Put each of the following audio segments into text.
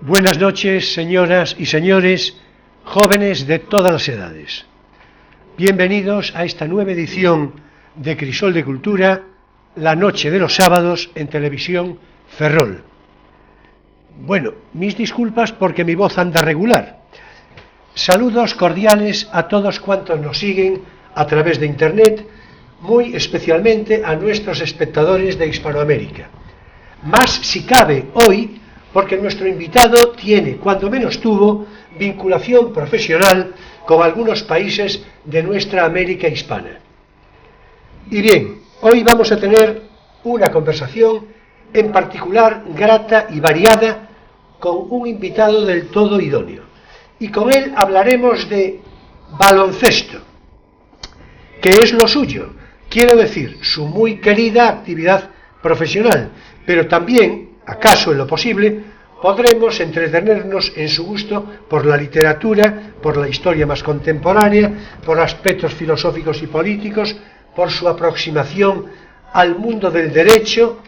Buenas noches, señoras y señores, jóvenes de todas las edades. Bienvenidos a esta nueva edición de Crisol de Cultura, la noche de los sábados en Televisión Ferrol. Bueno, mis disculpas porque mi voz anda regular. Saludos cordiales a todos cuantos nos siguen a través de Internet, muy especialmente a nuestros espectadores de Hispanoamérica. Más si cabe hoy, porque nuestro invitado tiene, cuando menos tuvo, vinculación profesional con algunos países de nuestra América hispana. Y bien, hoy vamos a tener una conversación en particular grata y variada con un invitado del todo idóneo. Y con él hablaremos de baloncesto, que es lo suyo, quiero decir, su muy querida actividad profesional, pero también, acaso en lo posible, podremos entretenernos en su gusto por la literatura, por la historia más contemporánea, por aspectos filosóficos y políticos, por su aproximación al mundo del derecho.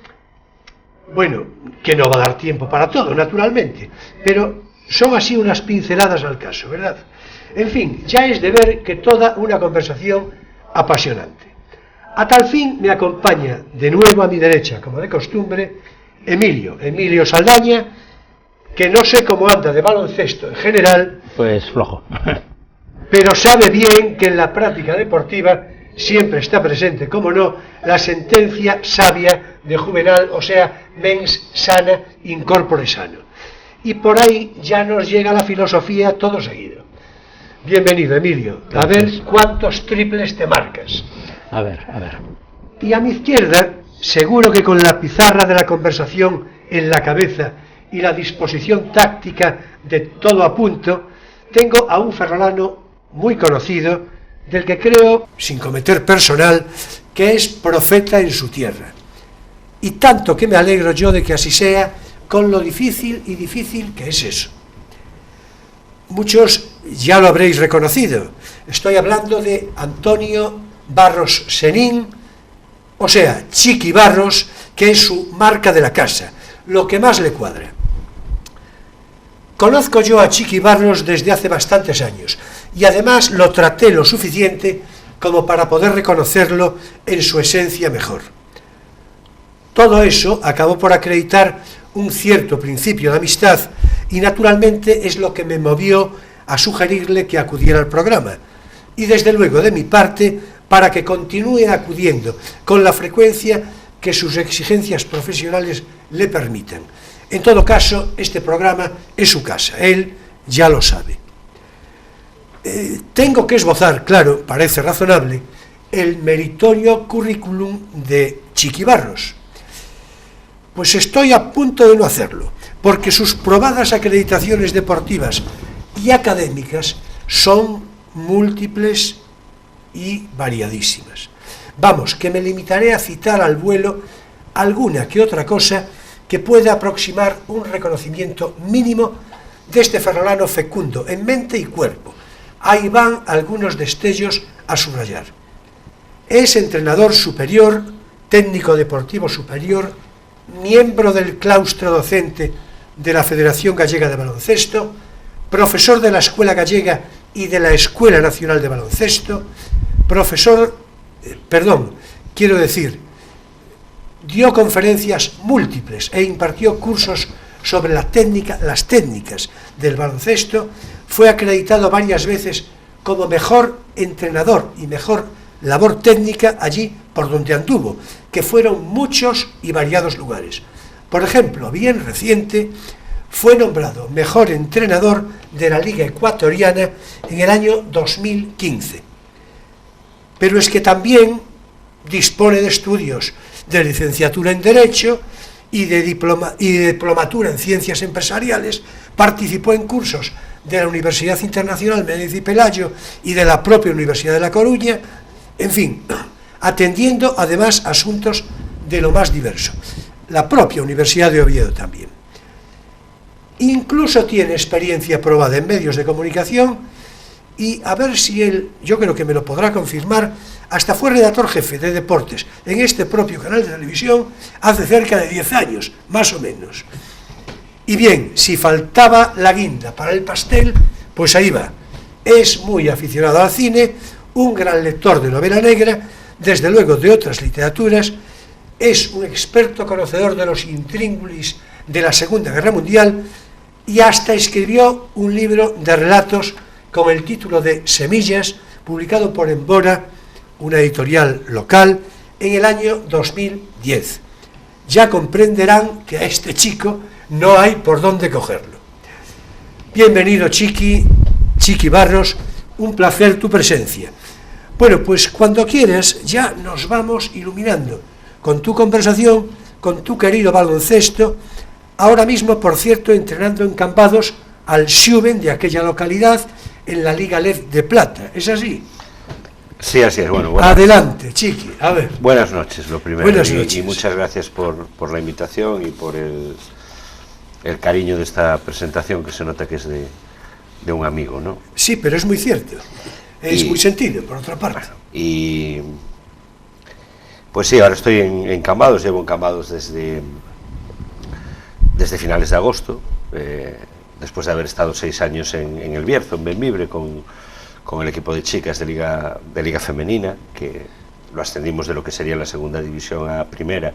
Bueno, que no va a dar tiempo para todo, naturalmente, pero son así unas pinceladas al caso, ¿verdad? En fin, ya es de ver que toda una conversación apasionante. A tal fin me acompaña de nuevo a mi derecha, como de costumbre, Emilio Saldaña, que no sé cómo anda de baloncesto en general. Pues flojo. Pero sabe bien que en la práctica deportiva siempre está presente, como no, la sentencia sabia de Juvenal, o sea, mens sana in corpore sano. Y por ahí ya nos llega la filosofía todo seguido. Bienvenido, Emilio. A ver cuántos triples te marcas. A ver. Y a mi izquierda, seguro que con la pizarra de la conversación en la cabeza y la disposición táctica de todo a punto, tengo a un ferrolano muy conocido, del que creo, sin cometer personal, que es profeta en su tierra. Y tanto que me alegro yo de que así sea, con lo difícil que es eso. Muchos ya lo habréis reconocido. Estoy hablando de Antonio Barros Senín, o sea, Chiqui Barros, que es su marca de la casa, lo que más le cuadra. Conozco yo a Chiqui Barros desde hace bastantes años, y además lo traté lo suficiente como para poder reconocerlo en su esencia mejor. Todo eso acabó por acreditar un cierto principio de amistad, y naturalmente es lo que me movió a sugerirle que acudiera al programa, y desde luego de mi parte, para que continúe acudiendo con la frecuencia que sus exigencias profesionales le permitan. En todo caso, este programa es su casa, él ya lo sabe. Tengo que esbozar, claro, parece razonable, el meritorio currículum de Chiqui Barros. Pues estoy a punto de no hacerlo, porque sus probadas acreditaciones deportivas y académicas son múltiples y variadísimas. Vamos, que me limitaré a citar al vuelo alguna que otra cosa que pueda aproximar un reconocimiento mínimo de este ferrolano fecundo en mente y cuerpo. Ahí van algunos destellos a subrayar. Es entrenador superior, técnico deportivo superior, miembro del claustro docente de la Federación Gallega de Baloncesto, profesor de la Escuela Gallega y de la Escuela Nacional de Baloncesto, dio conferencias múltiples e impartió cursos sobre las técnicas del baloncesto, fue acreditado varias veces como mejor entrenador y mejor labor técnica allí por donde anduvo, que fueron muchos y variados lugares. Por ejemplo, bien reciente, fue nombrado mejor entrenador de la Liga Ecuatoriana en el año 2015. Pero es que también dispone de estudios de licenciatura en Derecho y de diplomatura en Ciencias Empresariales, participó en cursos de la Universidad Internacional Méndez y Pelayo y de la propia Universidad de La Coruña, en fin, atendiendo además asuntos de lo más diverso. La propia Universidad de Oviedo también. Incluso tiene experiencia probada en medios de comunicación y a ver si él, yo creo que me lo podrá confirmar, hasta fue redactor jefe de deportes en este propio canal de televisión hace cerca de 10 años, más o menos. Y bien, si faltaba la guinda para el pastel, pues ahí va. Es muy aficionado al cine, un gran lector de novela negra, desde luego de otras literaturas, es un experto conocedor de los intríngulis de la Segunda Guerra Mundial y hasta escribió un libro de relatos con el título de Semillas, publicado por Embora, una editorial local, en el año 2010. Ya comprenderán que a este chico no hay por dónde cogerlo. Bienvenido, Chiqui Barros, un placer tu presencia. Bueno, pues cuando quieras ya nos vamos iluminando con tu conversación, con tu querido baloncesto, ahora mismo, por cierto, entrenando en Cambados al Xuven de aquella localidad en la Liga LED de Plata, ¿es así? Sí, así es. Bueno, adelante, Chiqui, a ver. Buenas noches, lo primero. Buenas noches. Y muchas gracias por la invitación y por el cariño de esta presentación, que se nota que es de un amigo, ¿no? Sí, pero es muy cierto. Es muy sentido, por otra parte. Bueno, y pues sí, ahora estoy en Cambados, llevo en Cambados desde finales de agosto, después de haber estado 6 años en el Bierzo, en Bembibre, con el equipo de chicas de Liga Femenina, que lo ascendimos de lo que sería la segunda división a primera,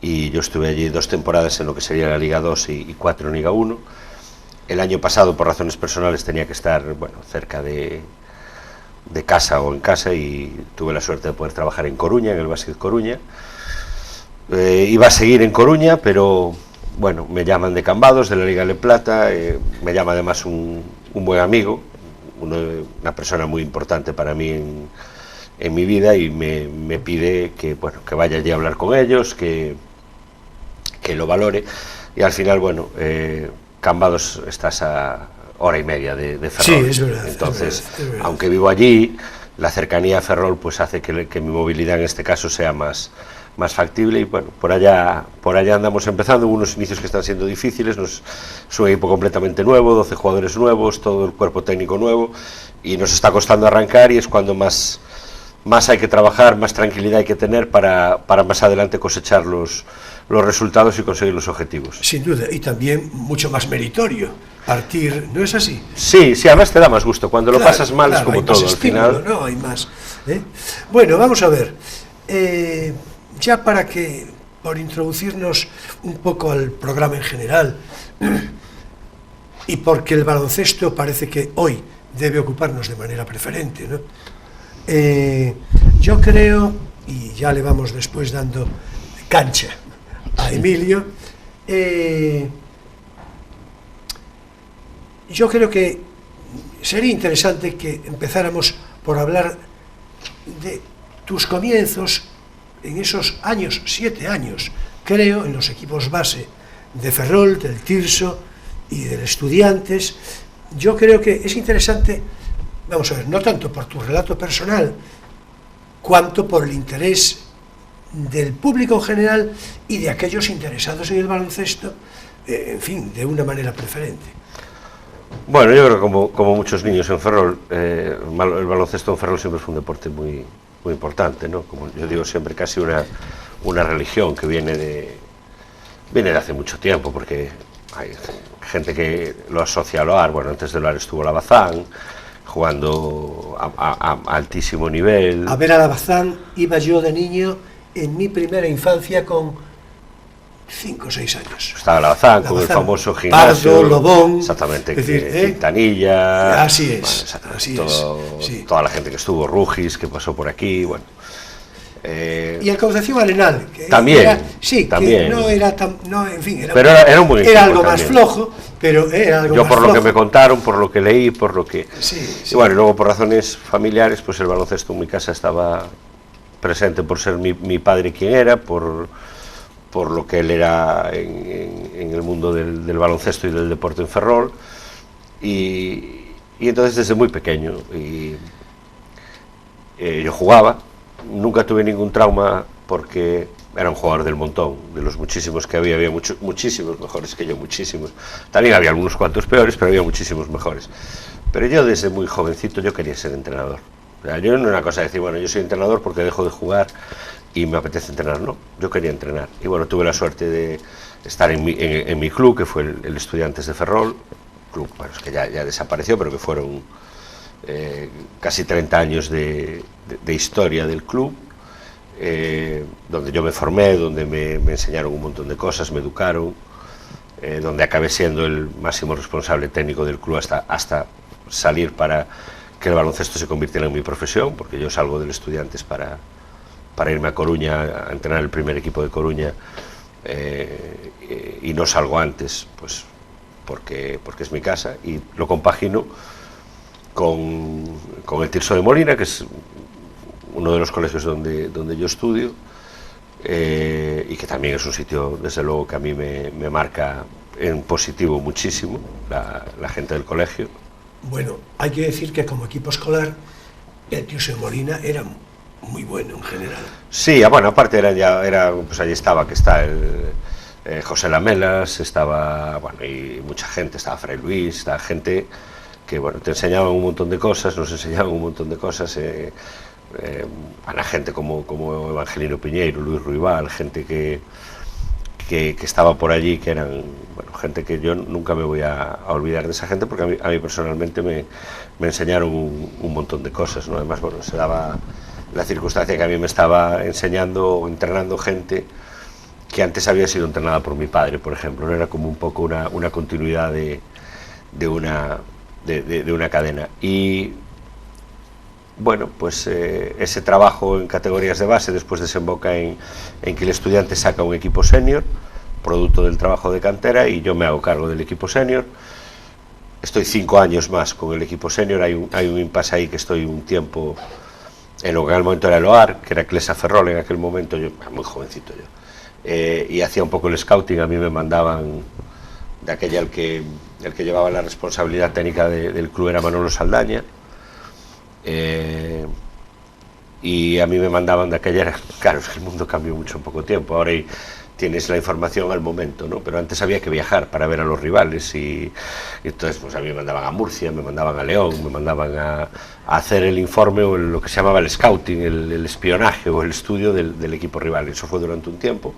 y yo estuve allí 2 temporadas en lo que sería la Liga 2 y 4 en Liga 1. El año pasado, por razones personales, tenía que estar, bueno, cerca de casa o en casa, y tuve la suerte de poder trabajar en Coruña, en el Básquet Coruña. Iba a seguir en Coruña, pero bueno, me llaman de Cambados, de la Liga de Plata, me llama además un buen amigo, una persona muy importante para mí en mi vida, y me pide que vaya allí a hablar con ellos, que lo valore, y al final, bueno, Cambados estás a hora y media de Ferrol. Sí, es verdad. Entonces, es verdad. Aunque vivo allí, la cercanía a Ferrol pues hace que mi movilidad en este caso sea más factible, y bueno, por allá andamos empezando, unos inicios que están siendo difíciles. Es un equipo completamente nuevo, 12 jugadores nuevos, todo el cuerpo técnico nuevo, y nos está costando arrancar, y es cuando más hay que trabajar, más tranquilidad hay que tener para más adelante cosechar los resultados y conseguir los objetivos. Sin duda, y también mucho más meritorio partir, ¿no es así? Sí, además te da más gusto, cuando lo pasas mal, es como todo, al final. No, hay más. Bueno, vamos a ver, ya por introducirnos un poco al programa en general, y porque el baloncesto parece que hoy debe ocuparnos de manera preferente, ¿no? Yo creo, y ya le vamos después dando cancha a Emilio, yo creo que sería interesante que empezáramos por hablar de tus comienzos en esos años, 7 años, creo, en los equipos base de Ferrol, del Tirso y del Estudiantes. Yo creo que es interesante, vamos a ver, no tanto por tu relato personal, cuanto por el interés del público en general y de aquellos interesados en el baloncesto, en fin, de una manera preferente. Bueno, yo creo que como muchos niños en Ferrol, el baloncesto en Ferrol siempre fue un deporte muy importante, ¿no? Como yo digo siempre, casi una religión que viene de hace mucho tiempo, porque hay gente que lo asocia al OAR. Bueno, antes del OAR estuvo la Bazán, jugando a altísimo nivel. A ver a la Bazán iba yo de niño en mi primera infancia con 5 o 6 años. Estaba la Bazán con el famoso gimnasio. Pardo, Lobón. Exactamente, es decir, Quintanilla. Así es, bueno, así sí. Toda la gente que estuvo, Rugis, que pasó por aquí, bueno. Y el Concepción Arenal, que también, también. Que no era tan, no, en fin, era un buen equipo, era algo también. Más flojo, pero era algo yo más por flojo. Lo que me contaron, por lo que leí, por lo que... Sí. Y bueno, y luego por razones familiares, pues el baloncesto en mi casa estaba presente por ser mi padre quien era, por lo que él era en el mundo del baloncesto y del deporte en Ferrol, y entonces desde muy pequeño yo jugaba. Nunca tuve ningún trauma porque era un jugador del montón, de los muchísimos que había muchísimos mejores que yo, muchísimos. También había algunos cuantos peores, pero había muchísimos mejores. Pero yo desde muy jovencito yo quería ser entrenador. O sea, yo no era una cosa de decir, bueno, yo soy entrenador porque dejo de jugar y me apetece entrenar, no, yo quería entrenar. Y bueno, tuve la suerte de estar en mi club, que fue el Estudiantes de Ferrol, club, bueno, es que ya desapareció, pero que fueron casi 30 años de historia del club, donde yo me formé, donde me enseñaron un montón de cosas, me educaron, donde acabé siendo el máximo responsable técnico del club hasta salir para que el baloncesto se convirtiera en mi profesión, porque yo salgo del Estudiantes para irme a Coruña a entrenar el primer equipo de Coruña, y no salgo antes, pues porque es mi casa, y lo compagino con el Tirso de Molina, que es uno de los colegios donde yo estudio, y que también es un sitio, desde luego, que a mí me marca en positivo muchísimo, la gente del colegio. Bueno, hay que decir que como equipo escolar el Tirso de Molina era muy bueno en general. Sí, bueno, aparte pues allí estaba, que está José Lamelas, estaba, bueno, y mucha gente, estaba Fray Luis, estaba gente que, bueno, te enseñaban un montón de cosas, nos enseñaban un montón de cosas, a la gente como Evangelino Piñeiro, Luis Ruibal, gente que estaba por allí, que eran, bueno, gente que yo nunca me voy a olvidar de esa gente, porque a mí personalmente me enseñaron un montón de cosas, ¿no? Además, bueno, se daba la circunstancia que a mí me estaba enseñando o entrenando gente que antes había sido entrenada por mi padre, por ejemplo, ¿no? Era como un poco una continuidad de una cadena. Y bueno, pues ese trabajo en categorías de base después desemboca en que el estudiante saca un equipo senior, producto del trabajo de cantera, y yo me hago cargo del equipo senior. Estoy 5 años más con el equipo senior, hay un impasse ahí que estoy un tiempo en lo que en aquel momento era el OAR, que era Clesa Ferrol en aquel momento, yo muy jovencito yo, y hacía un poco el scouting. A mí me mandaban de aquella, el que llevaba la responsabilidad técnica del club era Manolo Saldaña, y a mí me mandaban de aquella, claro, es que el mundo cambió mucho en poco tiempo, ahora tienes la información al momento, ¿no? Pero antes había que viajar para ver a los rivales, y entonces pues a mí me mandaban a Murcia, me mandaban a León, me mandaban a hacer el informe o lo que se llamaba el scouting, el espionaje o el estudio del equipo rival. Eso fue durante un tiempo,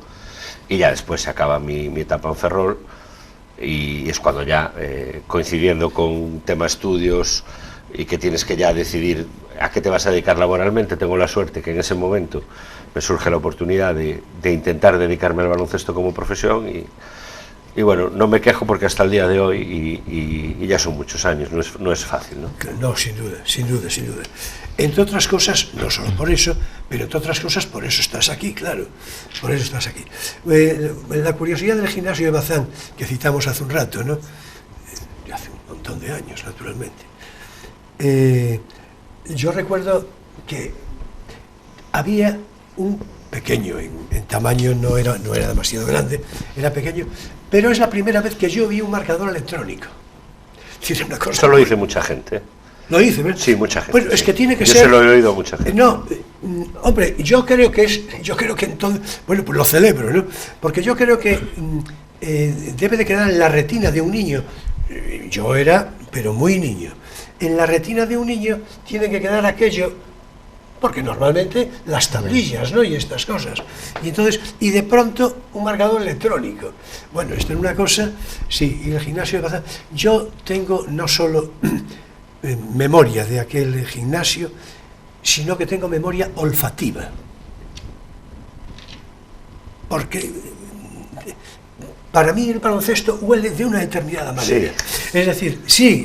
y ya después se acaba mi etapa en Ferrol, y es cuando ya, coincidiendo con tema estudios y que tienes que ya decidir a qué te vas a dedicar laboralmente, tengo la suerte que en ese momento me surge la oportunidad de intentar dedicarme al baloncesto como profesión, y bueno, no me quejo porque hasta el día de hoy, y ya son muchos años, no es fácil, ¿no? No, sin duda. Entre otras cosas, no solo por eso, pero entre otras cosas por eso estás aquí, claro, por eso estás aquí. La curiosidad del gimnasio de Bazán, que citamos hace un rato, ¿no? Hace un montón de años, naturalmente. Yo recuerdo que había un pequeño, en tamaño no era demasiado grande, era pequeño, pero es la primera vez que yo vi un marcador electrónico. Es una cosa. Eso lo dice mucha gente. ¿Lo dice, ¿verdad? Sí, mucha gente. Bueno, sí. Es que tiene que yo ser. Yo se lo he oído a mucha gente. No, hombre, yo creo que entonces, bueno, pues lo celebro, ¿no? Porque yo creo que debe de quedar en la retina de un niño. Yo era, pero muy niño. En la retina de un niño tiene que quedar aquello, porque normalmente las tablillas, ¿no? Y estas cosas. Y entonces, y de pronto un marcador electrónico. Bueno, esto es una cosa, sí, y el gimnasio de Bazán. Yo tengo no solo memoria de aquel gimnasio, sino que tengo memoria olfativa. Porque para mí el baloncesto huele de una determinada manera. Sí. Es decir, sí,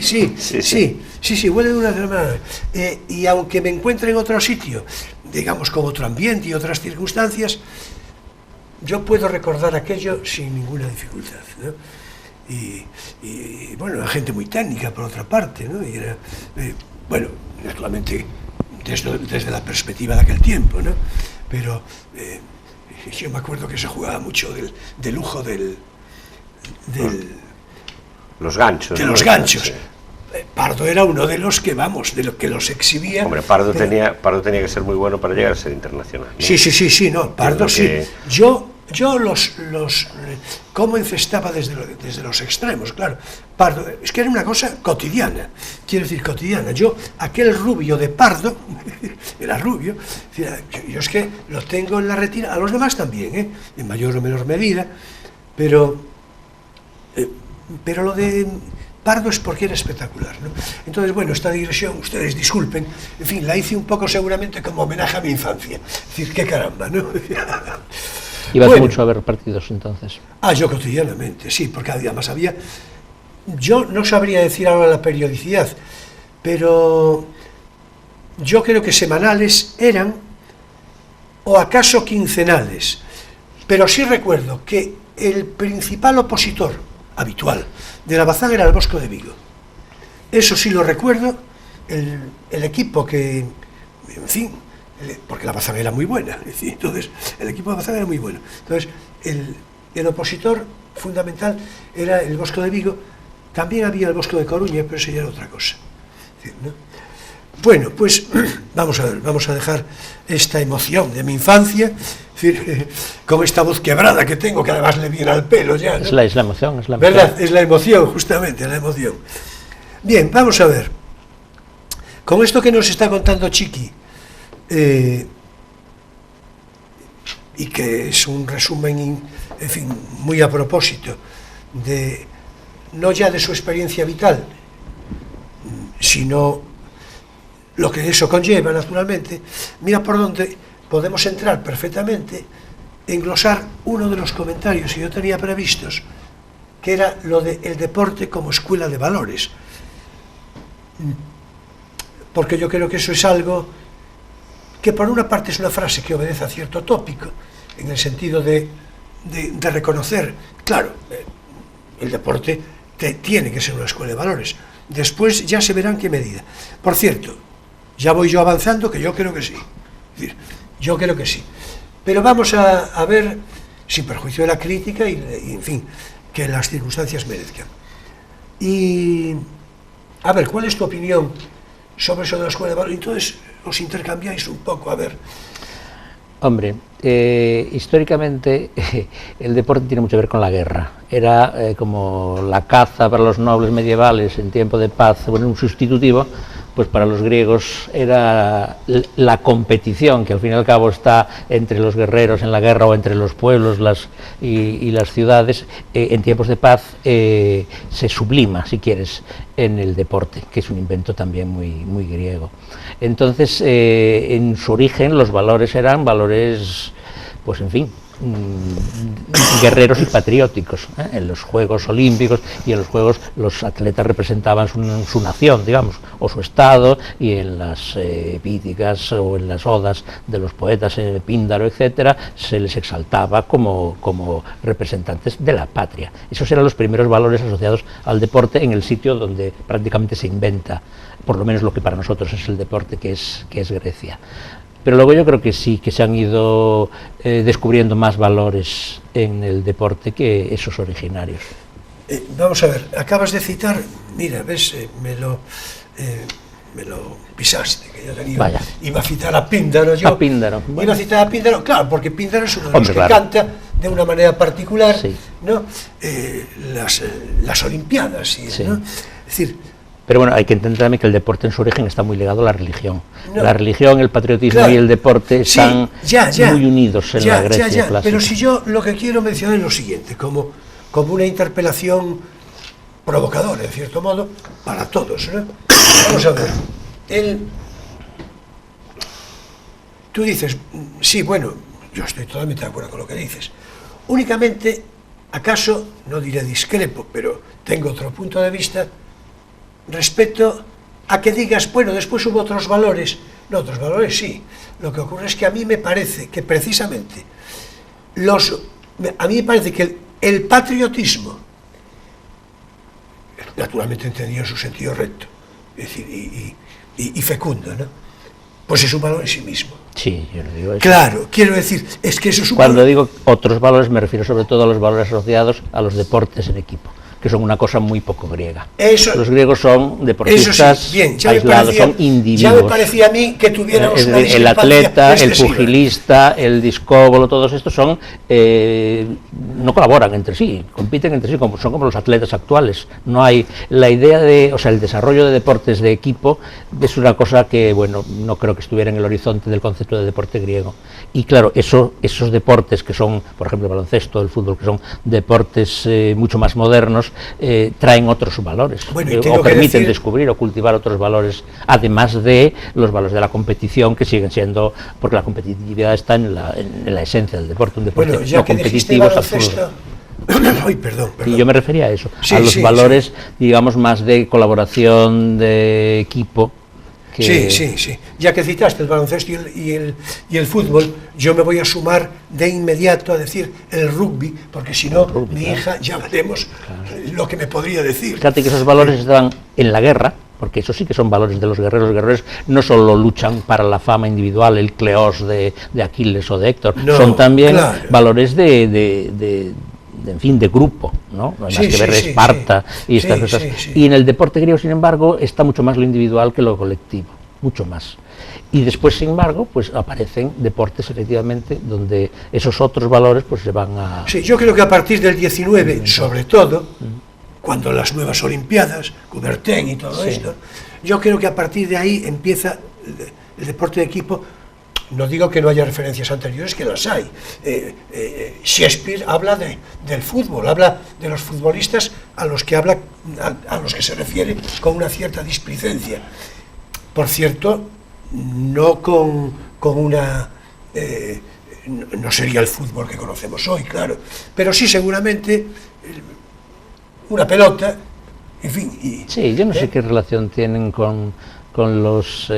huele de una determinada manera. Y aunque me encuentre en otro sitio, digamos con otro ambiente y otras circunstancias, yo puedo recordar aquello sin ninguna dificultad, ¿no? Y bueno, la gente muy técnica por otra parte, ¿no? Y era, bueno, naturalmente desde la perspectiva de aquel tiempo, ¿no? Pero yo me acuerdo que se jugaba mucho del lujo los ganchos. De los ganchos. Sí. Pardo era uno de los que, vamos, de los que los exhibía. Hombre, Pardo tenía que ser muy bueno para llegar a ser internacional, ¿no? Sí, no, Pardo sí. Yo yo cómo encestaba desde los extremos, claro. Pardo, es que era una cosa cotidiana, quiero decir cotidiana. Yo, aquel rubio de Pardo, era rubio, yo es que lo tengo en la retina, a los demás también, en mayor o menor medida, pero lo de Pardo es porque era espectacular, ¿no? Entonces, bueno, esta digresión, ustedes disculpen, en fin, la hice un poco seguramente como homenaje a mi infancia, es decir, qué caramba, ¿no? ¿Ibas mucho a ver partidos entonces? Yo cotidianamente, sí, porque además había... Yo no sabría decir ahora la periodicidad, pero yo creo que semanales eran, o acaso quincenales, pero sí recuerdo que el principal opositor habitual de la Bazán era el Bosco de Vigo. Eso sí lo recuerdo, el equipo que, en fin, porque la Bazán era muy buena, entonces el equipo de Bazán era muy bueno. Entonces el opositor fundamental era el Bosco de Vigo. También había el Bosco de Coruña, pero eso ya era otra cosa, ¿no? Bueno, pues vamos a ver, vamos a dejar esta emoción de mi infancia, es decir, con esta voz quebrada que tengo, que además le viene al pelo ya, ¿no? Es la emoción, es la emoción. ¿Verdad? Es la emoción, justamente, la emoción. Bien, vamos a ver. Con esto que nos está contando Chiqui, y que es un resumen, en fin, muy a propósito, no ya de su experiencia vital, sino lo que eso conlleva, naturalmente, mira por dónde podemos entrar perfectamente, englosar uno de los comentarios que yo tenía previstos, que era lo del deporte como escuela de valores. Porque yo creo que eso es algo que por una parte es una frase que obedece a cierto tópico, en el sentido de reconocer, claro, el deporte tiene que ser una escuela de valores. Después ya se verá en qué medida. Por cierto, ya voy yo avanzando, que yo creo que sí. Es decir, yo creo que sí. Pero vamos a ver, sin perjuicio de la crítica y en fin, que las circunstancias merezcan. Y, a ver, ¿cuál es tu opinión sobre eso de la escuela de valores? Entonces, os intercambiáis un poco, a ver. Hombre, históricamente el deporte tiene mucho que ver con la guerra. Era como la caza para los nobles medievales en tiempo de paz, bueno, un sustitutivo, pues para los griegos era la competición, que al fin y al cabo está entre los guerreros en la guerra o entre los pueblos y las ciudades. En tiempos de paz se sublima, si quieres, en el deporte, que es un invento también muy griego. Entonces, en su origen los valores eran valores, pues en fin, guerreros y patrióticos. En los Juegos Olímpicos y en los Juegos los atletas representaban su nación, digamos, o su estado, y en las epídicas o en las odas de los poetas, Píndaro, etcétera, se les exaltaba como representantes de la patria. Esos eran los primeros valores asociados al deporte en el sitio donde prácticamente se inventa, por lo menos lo que para nosotros es el deporte, que es Grecia. Pero luego yo creo que sí, que se han ido descubriendo más valores en el deporte que esos originarios. Vamos a ver, acabas de citar, mira, ves, me lo pisaste, que yo tenía, iba a citar a Píndaro, yo. A Píndaro. Bueno. Iba a citar a Píndaro, claro, porque Píndaro es uno de los que canta de una manera particular, sí, ¿no? Las Olimpiadas, sí, ¿no? Es decir, pero bueno, hay que entender también que el deporte en su origen está muy ligado a la religión. No, la religión, el patriotismo, claro, y el deporte están muy unidos en la Grecia clásica. Pero si yo lo que quiero mencionar es lo siguiente, como una interpelación provocadora, en cierto modo, para todos, ¿no? Vamos a ver. Tú dices, sí, bueno, yo estoy totalmente de acuerdo con lo que dices. Únicamente, acaso, no diré discrepo, pero tengo otro punto de vista respecto a que digas, bueno, después hubo otros valores. No, otros valores sí. Lo que ocurre es que a mí me parece que precisamente a mí me parece que el patriotismo, naturalmente entendido en su sentido recto, es decir, y fecundo, ¿no? Pues es un valor en sí mismo. Sí, yo lo digo eso. Claro, quiero decir, es que eso es un Cuando digo otros valores me refiero sobre todo a los valores asociados a los deportes en equipo, que son una cosa muy poco griega. Los griegos son deportistas sí, bien, aislados, son individuos. Ya me parecía a mí que tuviéramos el atleta, el pugilista, el discóbolo, todos estos son no colaboran entre sí, compiten entre sí, son como los atletas actuales. No hay la idea de, o sea, el desarrollo de deportes de equipo es una cosa que, bueno, no creo que estuviera en el horizonte del concepto de deporte griego. Y claro, esos deportes que son, por ejemplo, el baloncesto, el fútbol, que son deportes mucho más modernos, traen otros valores, o permiten descubrir o cultivar otros valores, además de los valores de la competición, que siguen siendo, porque la competitividad está en la esencia del deporte, un deporte ya no competitivo es absurdo. Ay, perdón. Y yo me refería a eso, a los valores, digamos, más de colaboración, de equipo. Sí. Ya que citaste el baloncesto y el fútbol, yo me voy a sumar de inmediato a decir el rugby, porque si no, mi hija, ya veremos lo que me podría decir. Fíjate que esos valores estaban en la guerra, porque eso sí que son valores de los guerreros. Los guerreros no solo luchan para la fama individual, el Cleos de Aquiles o de Héctor, son también valores de grupo, ¿no? No hay más que ver Esparta y estas cosas. Y en el deporte griego, sin embargo, está mucho más lo individual que lo colectivo, mucho más. Y después, sin embargo, pues aparecen deportes, efectivamente, donde esos otros valores pues se van a... Sí, yo creo que a partir del 19, sobre todo, cuando las nuevas Olimpiadas, Coubertin y todo esto, yo creo que a partir de ahí empieza el deporte de equipo. No digo que no haya referencias anteriores, que las hay. Shakespeare habla del fútbol, habla de los futbolistas a los que se refiere con una cierta displicencia. Por cierto, no con una... no sería el fútbol que conocemos hoy, claro, pero sí seguramente una pelota, en fin. Sí, yo no sé qué relación tienen con los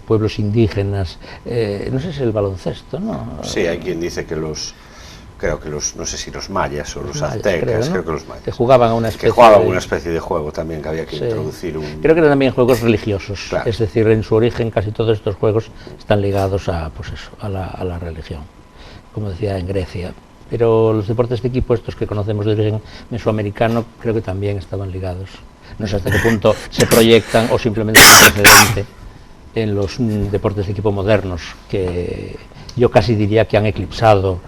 pueblos indígenas, no sé si el baloncesto, ¿no? Sí, hay quien dice que no sé si los mayas o los aztecas, creo que los mayas. Que jugaban a una especie de juego también, que había que introducir un... Creo que eran también juegos religiosos, claro. Es decir, en su origen casi todos estos juegos están ligados a la religión, como decía en Grecia. Pero los deportes de equipo, estos que conocemos de origen mesoamericano, creo que también estaban ligados. No sé hasta qué punto se proyectan o simplemente es precedente en los deportes de equipo modernos, que yo casi diría que han eclipsado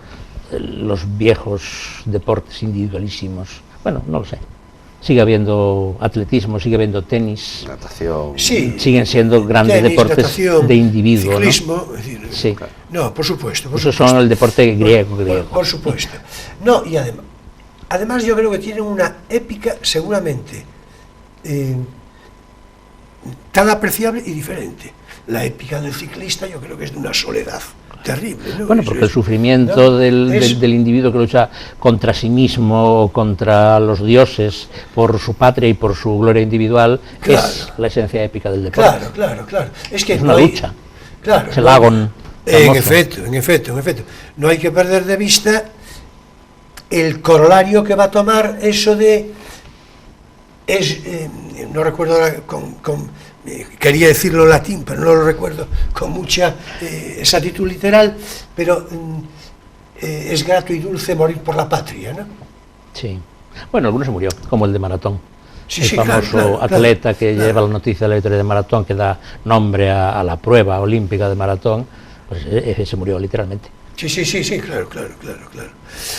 los viejos deportes individualísimos. Bueno, no lo sé. Sigue habiendo atletismo, sigue habiendo tenis, natación, siguen siendo grandes deportes natación, de individuo, ciclismo, ¿no? Es decir, sí. No, por supuesto. Esos son el deporte griego. Por supuesto. No, y además yo creo que tienen una épica seguramente tan apreciable y diferente. La épica del ciclista yo creo que es de una soledad terrible, ¿no? Bueno, porque el sufrimiento del individuo que lucha contra sí mismo o contra los dioses por su patria y por su gloria individual, es la esencia épica del deporte. Claro. Es que es una lucha. Claro. Es el agón. En efecto. No hay que perder de vista el corolario que va a tomar eso de... no recuerdo ahora quería decirlo en latín, pero no lo recuerdo con mucha exactitud literal, pero es grato y dulce morir por la patria, ¿no? Sí. Bueno, alguno se murió, como el de Maratón. Sí, el famoso atleta que lleva la noticia de la victoria de Maratón, que da nombre a la prueba olímpica de Maratón, pues ese se murió literalmente. Sí,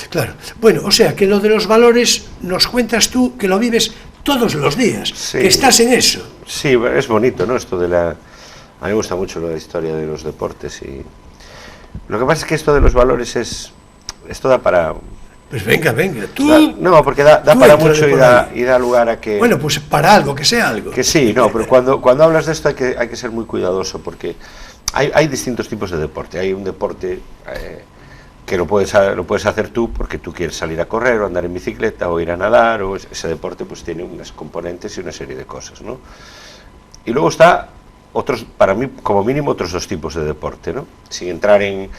claro. Bueno, o sea, que lo de los valores nos cuentas tú que lo vives todos los días, que estás en eso. Sí, es bonito, ¿no? Esto de a mí me gusta mucho la historia de los deportes y lo que pasa es que esto de los valores esto da para... Pues venga, tú... No, porque da para mucho y da lugar a que... Bueno, pues para algo, que sea algo. Que sí, no, pero cuando hablas de esto hay que ser muy cuidadoso porque hay distintos tipos de deporte. Hay un deporte que lo puedes hacer tú porque tú quieres salir a correr o andar en bicicleta o ir a nadar, o ese deporte pues tiene unas componentes y una serie de cosas, ¿no? Y luego está otros, para mí como mínimo otros dos tipos de deporte, ¿no? Sin entrar en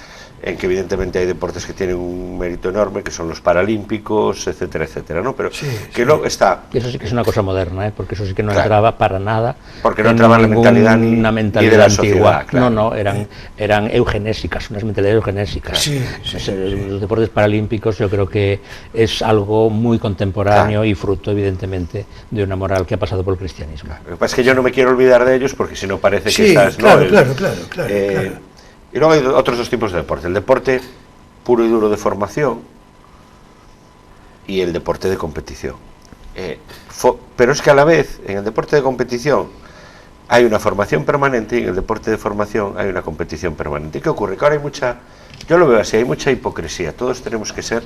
en que evidentemente hay deportes que tienen un mérito enorme, que son los paralímpicos, etcétera, etcétera, ¿no? Pero que luego está... Y eso sí que es una cosa moderna, porque eso sí que no entraba para nada, porque no entraba en la mentalidad ni de la antigua. sociedad, claro. No, eran eugenésicas, unas mentalidades eugenésicas. Los deportes paralímpicos yo creo que es algo muy contemporáneo y fruto evidentemente de una moral que ha pasado por el cristianismo. Lo que pasa es que yo no me quiero olvidar de ellos, porque si no parece que estás... Claro. Y luego hay otros dos tipos de deporte: el deporte puro y duro de formación y el deporte de competición. Pero es que a la vez, en el deporte de competición hay una formación permanente y en el deporte de formación hay una competición permanente. ¿Y qué ocurre? Que ahora hay mucha, yo lo veo así, hay mucha hipocresía. Todos tenemos que ser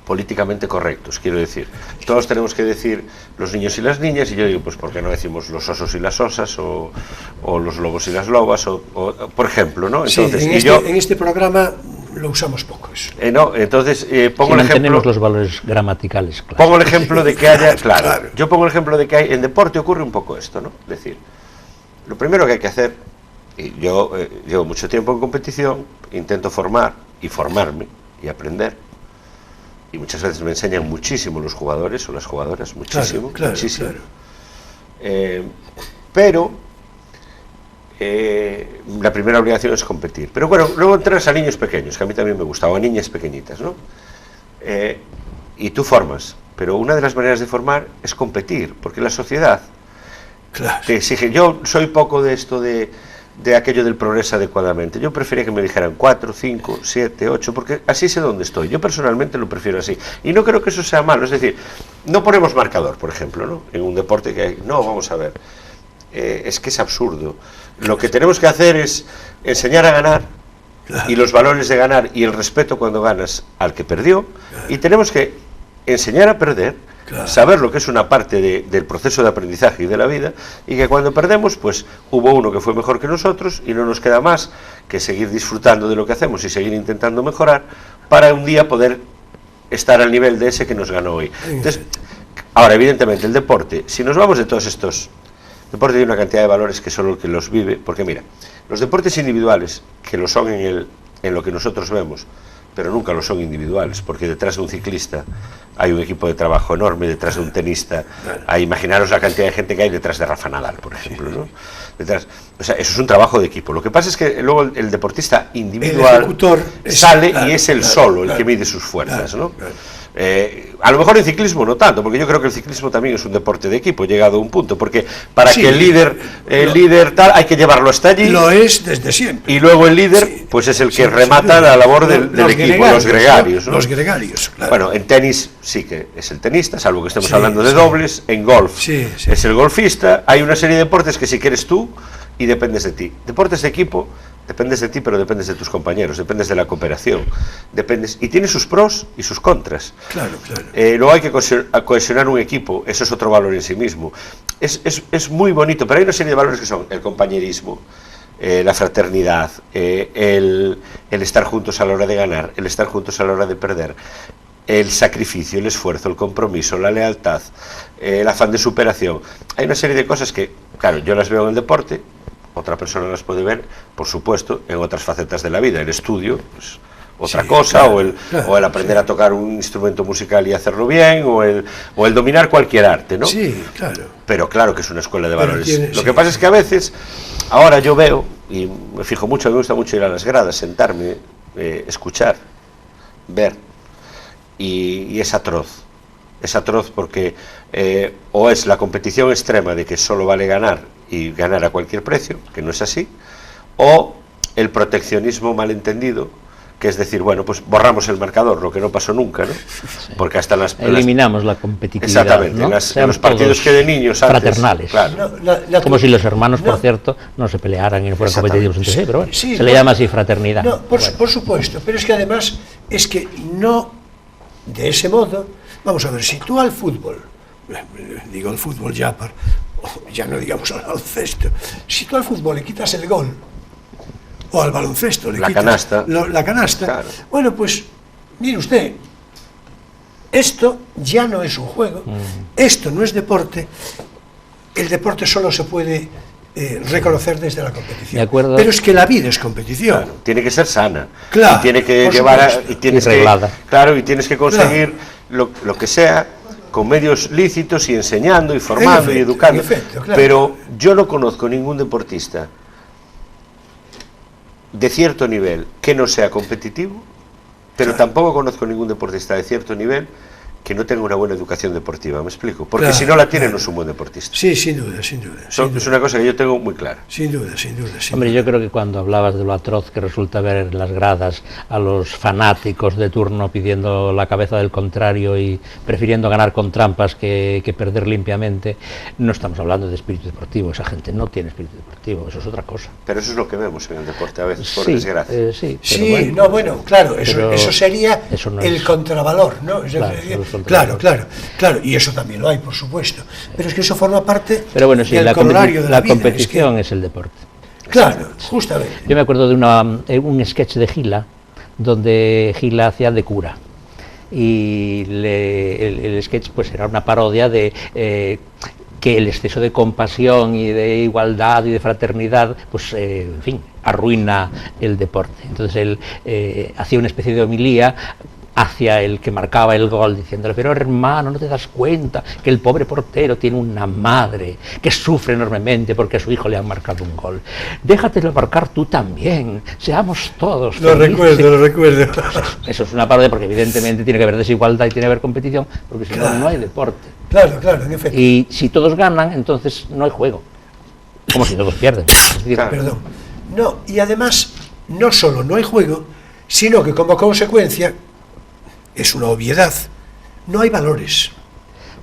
políticamente correctos, quiero decir. Todos tenemos que decir los niños y las niñas, y yo digo, pues ¿por qué no decimos los osos y las osas, o los lobos y las lobas, o por ejemplo, ¿no? Entonces, en este programa lo usamos poco eso. No, entonces pongo el ejemplo... Mantenemos los valores gramaticales clásicos. Pongo el ejemplo de que haya... Claro, yo pongo el ejemplo de que hay, en deporte ocurre un poco esto, ¿no? Es decir, lo primero que hay que hacer, y yo llevo mucho tiempo en competición, intento formar y formarme y aprender, y muchas veces me enseñan muchísimo los jugadores o las jugadoras, muchísimo. Pero la primera obligación es competir. Pero bueno, luego entras a niños pequeños, que a mí también me gusta, o a niñas pequeñitas, ¿no? Y tú formas, pero una de las maneras de formar es competir, porque la sociedad te exige. Yo soy poco de esto de aquello del progreso adecuadamente. Yo prefería que me dijeran 4, 5, 7, 8, porque así sé dónde estoy. Yo personalmente lo prefiero así. Y no creo que eso sea malo. Es decir, no ponemos marcador, por ejemplo, ¿no? En un deporte que hay... No, vamos a ver. Es que es absurdo. Lo que tenemos que hacer es enseñar a ganar, y los valores de ganar y el respeto cuando ganas al que perdió, y tenemos que enseñar a perder, saber lo que es una parte del proceso de aprendizaje y de la vida, y que cuando perdemos, pues hubo uno que fue mejor que nosotros y no nos queda más que seguir disfrutando de lo que hacemos y seguir intentando mejorar para un día poder estar al nivel de ese que nos ganó hoy. Entonces, ahora, evidentemente, el deporte, si nos vamos de todos estos... El deporte tiene una cantidad de valores que solo el que los vive, porque mira, los deportes individuales, que lo son en lo que nosotros vemos, pero nunca lo son individuales, porque detrás de un ciclista hay un equipo de trabajo enorme, detrás de un tenista, imaginaros la cantidad de gente que hay detrás de Rafa Nadal, por ejemplo, ¿no? O sea, eso es un trabajo de equipo. Lo que pasa es que luego el deportista individual sale y es el solo el que mide sus fuerzas, ¿no? A lo mejor en ciclismo no tanto, porque yo creo que el ciclismo también es un deporte de equipo, llegado a un punto, porque para que el líder tal, hay que llevarlo hasta allí. Lo es desde siempre. Y luego el líder, pues es el que remata la labor del equipo, los gregarios, ¿no? Los gregarios, claro. Bueno, en tenis sí que es el tenista, salvo que estemos hablando de dobles. En golf es el golfista. Hay una serie de deportes que si quieres tú y dependes de ti. Deportes de equipo, dependes de ti, pero dependes de tus compañeros, dependes de la cooperación, y tiene sus pros y sus contras. Claro. Luego hay que cohesionar un equipo, eso es otro valor en sí mismo. Es muy bonito, pero hay una serie de valores que son el compañerismo, la fraternidad, el estar juntos a la hora de ganar, el estar juntos a la hora de perder, el sacrificio, el esfuerzo, el compromiso, la lealtad, el afán de superación. Hay una serie de cosas que, claro, yo las veo en el deporte, otra persona las puede ver, por supuesto, en otras facetas de la vida. El estudio, pues, otra cosa, o el aprender a tocar un instrumento musical y hacerlo bien, o el dominar cualquier arte, ¿no? Sí, claro. Pero claro que es una escuela de valores. Lo que pasa es que a veces, ahora yo veo, y me fijo mucho, me gusta mucho ir a las gradas, sentarme, escuchar, ver, y es atroz. Es atroz porque o es la competición extrema de que solo vale ganar y ganar a cualquier precio, que no es así, o el proteccionismo malentendido, que es decir, bueno, pues borramos el marcador, lo que no pasó nunca, ¿no? Sí. Porque hasta eliminamos la competitividad. Exactamente, ¿no? En los partidos que de niños antes, fraternales. Claro. Como si los hermanos, por cierto, no se pelearan y no fueran competitivos entre sí, pero bueno, se le llama así fraternidad. No, por supuesto, pero es que además, es que no de ese modo. Vamos a ver, si tú al fútbol, digo el fútbol ya no digamos al baloncesto, si tú al fútbol le quitas el gol, o al baloncesto le quitas la canasta, claro. Bueno, pues mire usted, esto ya no es un juego, esto no es deporte. El deporte solo se puede reconocer desde la competición. De acuerdo. Pero es que la vida es competición. Claro, tiene que ser sana. Claro, y tiene que por llevar supuesto. y tienes Y reglada. claro, y tienes que conseguir lo que sea con medios lícitos y enseñando y formando y educando. En efecto, claro. Pero yo no conozco ningún deportista de cierto nivel que no sea competitivo, pero tampoco conozco ningún deportista de cierto nivel que no tenga una buena educación deportiva, ¿me explico? Porque Claro, si no la tiene, claro. no es un buen deportista. Sí, sin duda, sin duda. Es una cosa que yo tengo muy clara. Sin duda, sin duda. Sin Hombre, duda. yo creo que cuando hablabas de lo atroz que resulta ver en las gradas a los fanáticos de turno pidiendo la cabeza del contrario y prefiriendo ganar con trampas que perder limpiamente, no estamos hablando de espíritu deportivo. Esa gente no tiene espíritu deportivo, eso es otra cosa. Pero eso es lo que vemos en el deporte a veces, por Sí, desgracia. sí, pero Sí, bueno, claro, eso sería eso no el es. contravalor, ¿no? Claro, eso es contravalor. Claro, y eso también lo hay, por supuesto. Pero es que eso forma parte Pero bueno, sí, del la corolario de la vida. competición es el deporte. Claro, justamente. Yo me acuerdo de un sketch de Gila, donde Gila hacía de cura. Y el sketch pues era una parodia de que el exceso de compasión y de igualdad y de fraternidad, pues en fin, arruina el deporte. Entonces él hacía una especie de homilía hacia el que marcaba el gol, diciéndole: pero hermano, ¿no te das cuenta que el pobre portero tiene una madre que sufre enormemente porque a su hijo le han marcado un gol? Déjatelo marcar tú también, seamos todos felices. Lo recuerdo. Eso es una parodia porque evidentemente tiene que haber desigualdad y tiene que haber competición, porque si Claro. no, no hay deporte. Claro, en efecto. Y si todos ganan, entonces no hay juego. Como si todos pierden. Es decir, Claro. Perdón. No, y además, no solo no hay juego, sino que como consecuencia, es una obviedad, no hay valores.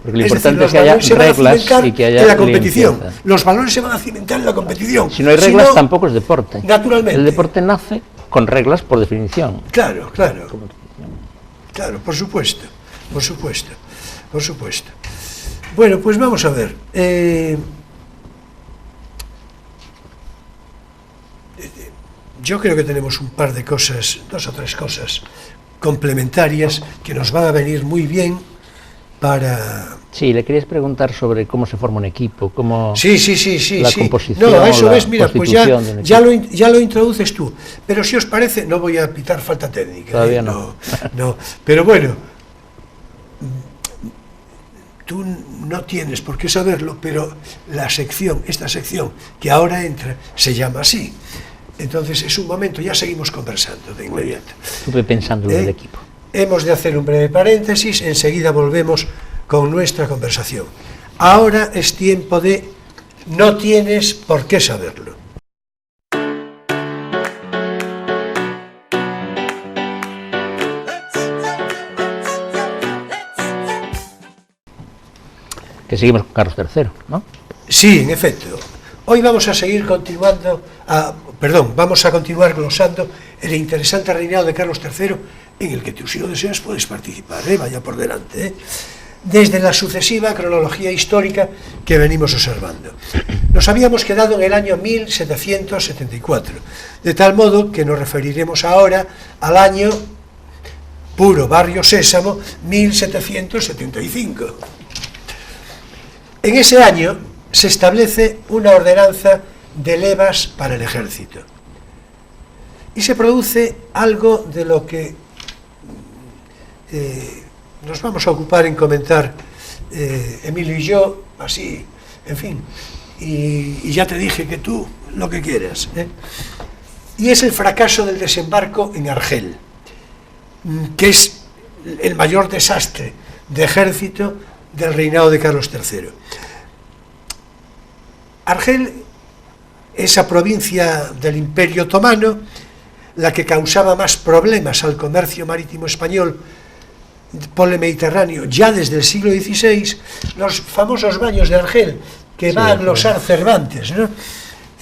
porque lo Es decir, importante los es que haya valores se van a reglas cimentar y que haya en la competición. limpieza. Los valores se van a cimentar en la competición. Si no hay reglas, no, tampoco es deporte. Naturalmente. El deporte nace con reglas por definición. Claro, por supuesto. Bueno, pues vamos a ver. Yo creo que tenemos un par de cosas, 2 o 3 cosas complementarias que nos van a venir muy bien para... Sí, le querías preguntar sobre cómo se forma un equipo, cómo Sí. la composición, No, eso la es, mira, pues constitución de un equipo. ya lo introduces tú. Pero si os parece, no voy a pitar falta técnica. Todavía no. No, pero bueno, tú no tienes por qué saberlo, pero esta sección que ahora entra, se llama así. Entonces es un momento, ya seguimos conversando de inmediato. Estuve pensando en el equipo. Hemos de hacer un breve paréntesis, enseguida volvemos con nuestra conversación. Ahora es tiempo de no tienes por qué saberlo. Que seguimos con Carlos III, ¿no? Sí, en efecto. Hoy vamos a seguir vamos a continuar glosando el interesante reinado de Carlos III, en el que tú, si lo deseas, puedes participar, vaya por delante, desde la sucesiva cronología histórica que venimos observando. Nos habíamos quedado en el año 1774, de tal modo que nos referiremos ahora al año puro barrio sésamo, 1775. En ese año se establece una ordenanza de levas para el ejército. Y se produce algo de lo que nos vamos a ocupar en comentar Emilio y yo, así, en fin, y ya te dije que tú lo que quieras. Y es el fracaso del desembarco en Argel, que es el mayor desastre de ejército del reinado de Carlos III. Argel, esa provincia del Imperio Otomano, la que causaba más problemas al comercio marítimo español por el Mediterráneo ya desde el siglo XVI, los famosos baños de Argel, que va a glosar Cervantes, ¿no? Es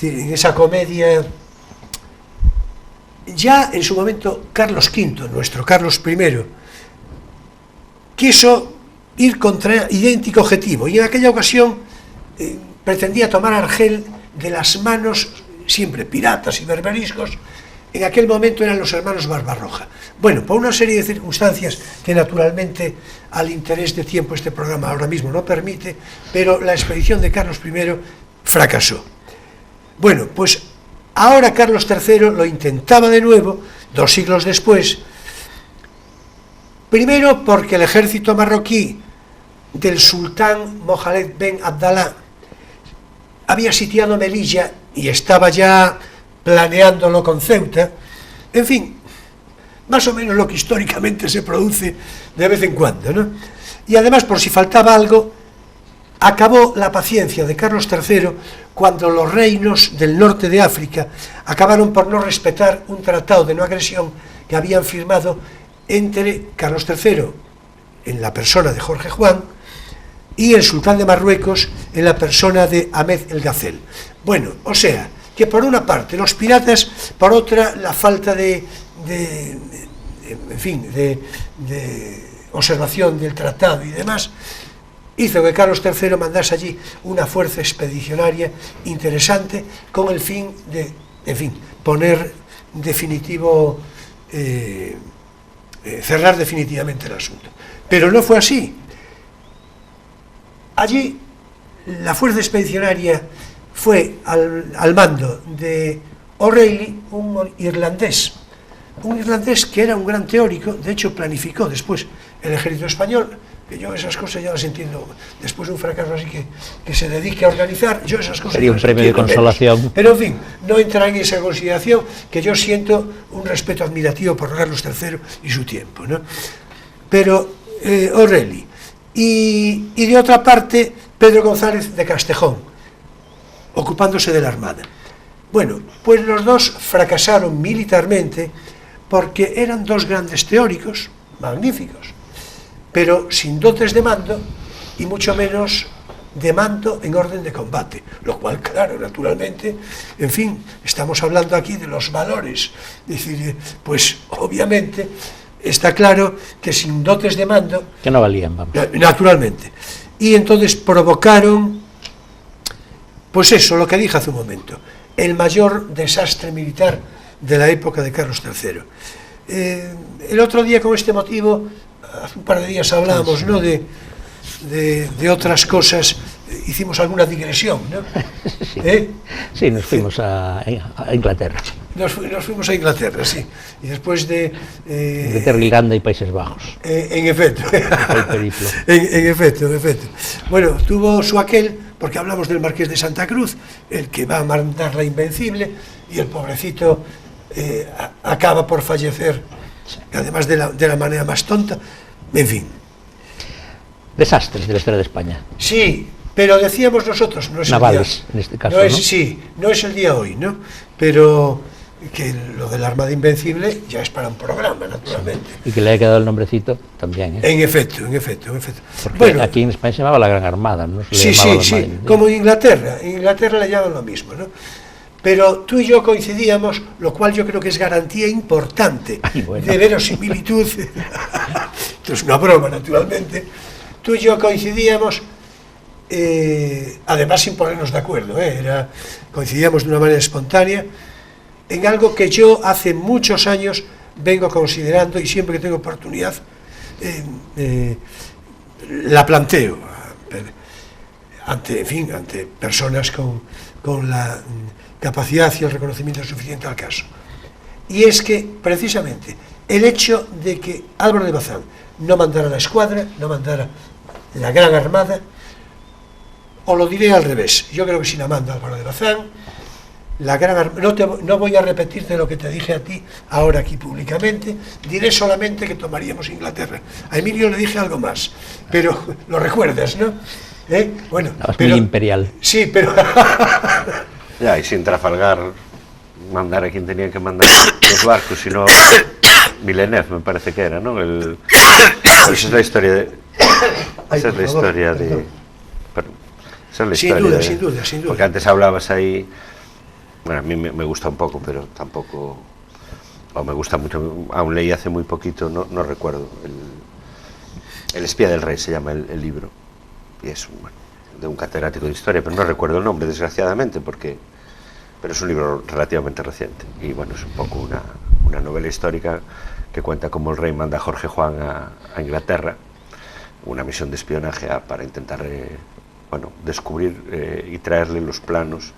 decir, en esa comedia. Ya en su momento Carlos V, nuestro Carlos I, quiso ir contra idéntico objetivo, y en aquella ocasión pretendía tomar Argel de las manos, siempre piratas y berberiscos. En aquel momento eran los hermanos Barbarroja. Bueno, por una serie de circunstancias que naturalmente al interés de tiempo este programa ahora mismo no permite, pero la expedición de Carlos I fracasó. Bueno, pues ahora Carlos III lo intentaba de nuevo, 2 siglos después, primero porque el ejército marroquí del sultán Mohamed Ben Abdalá había sitiado Melilla y estaba ya planeándolo con Ceuta, en fin, más o menos lo que históricamente se produce de vez en cuando, ¿no? Y además, por si faltaba algo, acabó la paciencia de Carlos III cuando los reinos del norte de África acabaron por no respetar un tratado de no agresión que habían firmado entre Carlos III, en la persona de Jorge Juan, y el sultán de Marruecos, en la persona de Ahmed el Gazel. Bueno, o sea, que por una parte los piratas, por otra la falta de observación del tratado y demás, hizo que Carlos III mandase allí una fuerza expedicionaria interesante con el fin de, en fin, poner definitivo, cerrar definitivamente el asunto. Pero no fue así. Allí la fuerza expedicionaria fue al mando de O'Reilly, un irlandés que era un gran teórico, de hecho planificó después el ejército español, que yo esas cosas ya las entiendo, después de un fracaso así que se dedique a organizar, yo esas cosas sería un premio de consolación menos. Pero en fin, no entra en esa consideración, que yo siento un respeto admirativo por Carlos III y su tiempo, ¿no? Pero O'Reilly y de otra parte Pedro González de Castejón, ocupándose de la Armada. Bueno, pues los dos fracasaron militarmente porque eran dos grandes teóricos, magníficos, pero sin dotes de mando y mucho menos de mando en orden de combate, lo cual, claro, naturalmente, en fin, estamos hablando aquí de los valores, es decir, pues obviamente está claro que sin dotes de mando, que no valían, vamos. Naturalmente, y entonces provocaron, pues eso, lo que dije hace un momento, el mayor desastre militar de la época de Carlos III. El otro día, con este motivo, hace un par de días hablábamos, ¿no?, de otras cosas, hicimos alguna digresión, ¿no? Sí, sí, nos fuimos a Inglaterra. Nos fuimos a Inglaterra, sí, y después de... Inglaterra, Irlanda y Países Bajos. En efecto. El periplo. En efecto. Bueno, tuvo su aquel, porque hablamos del Marqués de Santa Cruz, el que va a mandar la Invencible, y el pobrecito acaba por fallecer, además de la manera más tonta, en fin. Desastres de la historia de España. Sí, pero decíamos nosotros, no es navales, el día, en este caso, no es, ¿no? Sí, no es el día hoy, ¿no? Pero que lo de la Armada Invencible ya es para un programa, naturalmente. Sí, y que le haya quedado el nombrecito también, ¿eh? En efecto. Porque bueno, aquí en España se llamaba la Gran Armada, ¿no? Sí, como en Inglaterra le llaman lo mismo, ¿no? Pero tú y yo coincidíamos, lo cual yo creo que es garantía importante de verosimilitud. Esto es una broma, naturalmente. Tú y yo coincidíamos, además sin ponernos de acuerdo, coincidíamos de una manera espontánea, en algo que yo hace muchos años vengo considerando y siempre que tengo oportunidad la planteo ante personas con la capacidad y el reconocimiento suficiente al caso. Y es que, precisamente, el hecho de que Álvaro de Bazán no mandara la escuadra, no mandara la Gran Armada, o lo diré al revés, yo creo que si la manda Álvaro de Bazán, la Gran Armada, no voy a repetirte lo que te dije a ti ahora aquí públicamente, diré solamente que tomaríamos Inglaterra. A Emilio le dije algo más, pero lo recuerdas, ¿no? Bueno, pero, muy imperial. Sí, pero... Ya, y sin Trafalgar mandar a quien tenían que mandar los barcos, sino Villeneuve, me parece que era, ¿no? Esa es la historia de... Esa es la historia de... Sin duda. Porque antes hablabas ahí... Bueno, a mí me gusta un poco, pero tampoco... O me gusta mucho, aún leí hace muy poquito, no recuerdo. El espía del rey se llama el libro. Y es de un catedrático de historia, pero no recuerdo el nombre, desgraciadamente, pero es un libro relativamente reciente. Y bueno, es un poco una novela histórica que cuenta cómo el rey manda a Jorge Juan a Inglaterra, una misión de espionaje para intentar descubrir y traerle los planos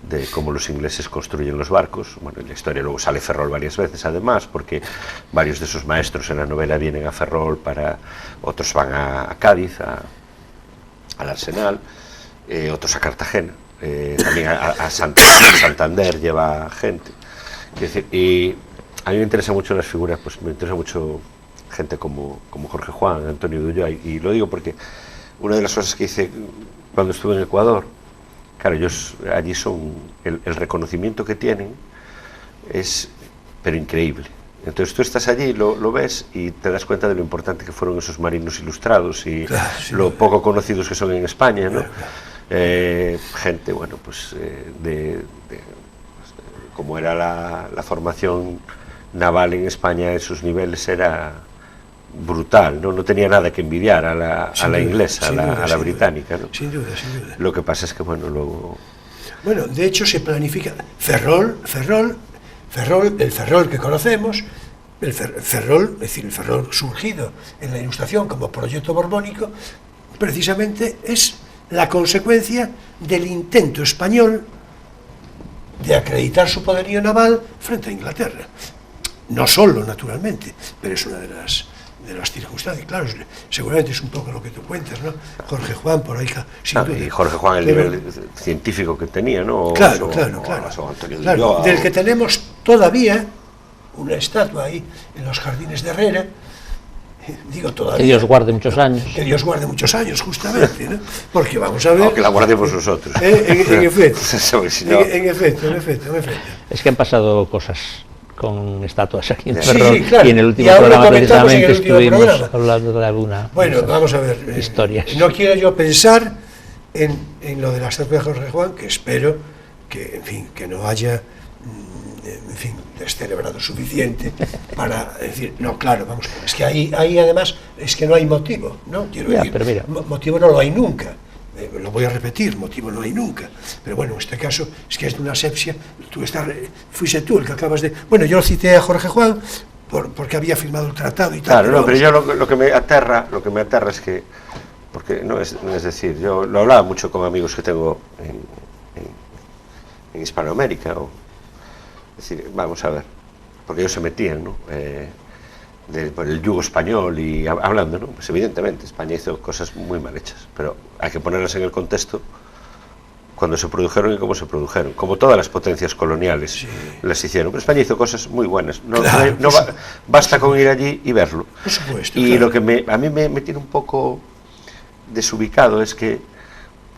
de cómo los ingleses construyen los barcos. Bueno, en la historia luego sale Ferrol varias veces, además, porque varios de esos maestros en la novela vienen a Ferrol otros van a Cádiz, al Arsenal, otros a Cartagena, también a Santander lleva gente. Es decir, y a mí me interesan mucho las figuras, pues me interesa mucho gente como Jorge Juan, Antonio de Ulloa, y lo digo porque una de las cosas que hice cuando estuve en Ecuador, claro, ellos allí son, el reconocimiento que tienen es, pero increíble. Entonces tú estás allí, lo ves y te das cuenta de lo importante que fueron esos marinos ilustrados y claro, sí, lo poco conocidos que son en España, ¿no? Gente, bueno, pues como era la formación naval en España, esos niveles era brutal, no tenía nada que envidiar a la inglesa, a la británica, ¿no? Sin duda, sin duda. Lo que pasa es que, bueno, luego... Bueno, de hecho se planifica... Ferrol, el Ferrol que conocemos, el Ferrol, es decir, el Ferrol surgido en la Ilustración como proyecto borbónico, precisamente es la consecuencia del intento español de acreditar su poderío naval frente a Inglaterra. No solo, naturalmente, pero es una de las circunstancias. Claro, seguramente es un poco lo que tú cuentas, ¿no? Jorge Juan, por ahí, sin duda. Y Jorge Juan, el nivel científico que tenía, ¿no? Claro. Del que tenemos todavía una estatua ahí en los jardines de Herrera, digo todavía. Que Dios guarde muchos años. Que Dios guarde muchos años, justamente, ¿no? Porque vamos a ver... No, que la guardemos nosotros. En efecto, si no... en efecto. Es que han pasado cosas con estatuas aquí en Ferrol, sí, claro. Y en el último programa precisamente estuvimos hablando de alguna... Bueno, vamos a ver, historias. No quiero yo pensar en lo de la estatua de Jorge Juan, que espero que, en fin, que no haya, en fin, descelebrado suficiente para decir, no, claro, vamos, es que ahí además es que no hay motivo, ¿no? Quiero decir, pero mira, motivo no lo hay nunca. Lo voy a repetir, motivo no hay nunca, pero bueno, en este caso es que es de una asepsia. Fuiste tú el que acabas de... Bueno, yo cité a Jorge Juan porque había firmado el tratado y tal. Claro, pero yo lo que me aterra es que, porque no es decir, yo lo hablaba mucho con amigos que tengo en Hispanoamérica, es decir, vamos a ver, porque ellos se metían, ¿no? Por el yugo español y hablando, ¿no? Pues evidentemente España hizo cosas muy mal hechas, pero hay que ponerlas en el contexto cuando se produjeron y cómo se produjeron, como todas las potencias coloniales sí. Las hicieron, pero España hizo cosas muy buenas, basta con ir allí y verlo. Por supuesto, y lo que a mí me tiene un poco desubicado es que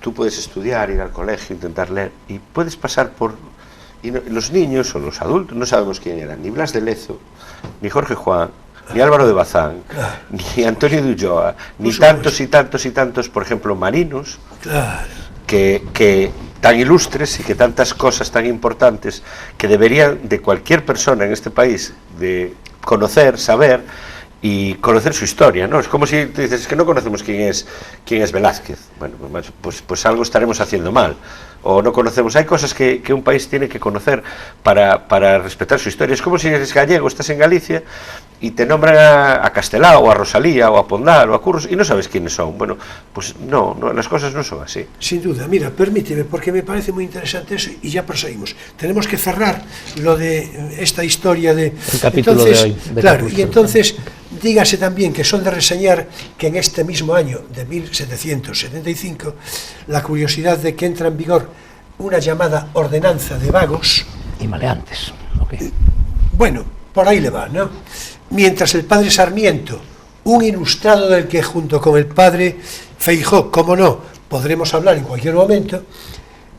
tú puedes estudiar, ir al colegio, intentar leer y puedes pasar por... Y los niños o los adultos no sabemos quién eran, ni Blas de Lezo, ni Jorge Juan, ni Álvaro de Bazán, claro. Ni Antonio de Ulloa, ni tantos y tantos y tantos, por ejemplo, marinos, claro. que tan ilustres y que tantas cosas tan importantes que deberían de cualquier persona en este país de conocer, saber y conocer su historia, ¿no? Es como si tú dices, es que no conocemos quién es Velázquez. Bueno, pues algo estaremos haciendo mal. O no conocemos, hay cosas que un país tiene que conocer para respetar su historia. Es como si eres gallego, estás en Galicia y te nombran a Castelao, o a Rosalía, o a Pondal, o a Curros, y no sabes quiénes son. Bueno, pues no, las cosas no son así. Sin duda, mira, permíteme, porque me parece muy interesante eso, y ya proseguimos. Tenemos que cerrar lo de esta historia de... El capítulo de hoy. Claro, y entonces, dígase también que son de reseñar que en este mismo año de 1775, la curiosidad de que entra en vigor una llamada ordenanza de vagos y maleantes, okay. Bueno, por ahí le va, ¿no? Mientras el padre Sarmiento, un ilustrado del que junto con el padre Feijóo, como no, podremos hablar en cualquier momento,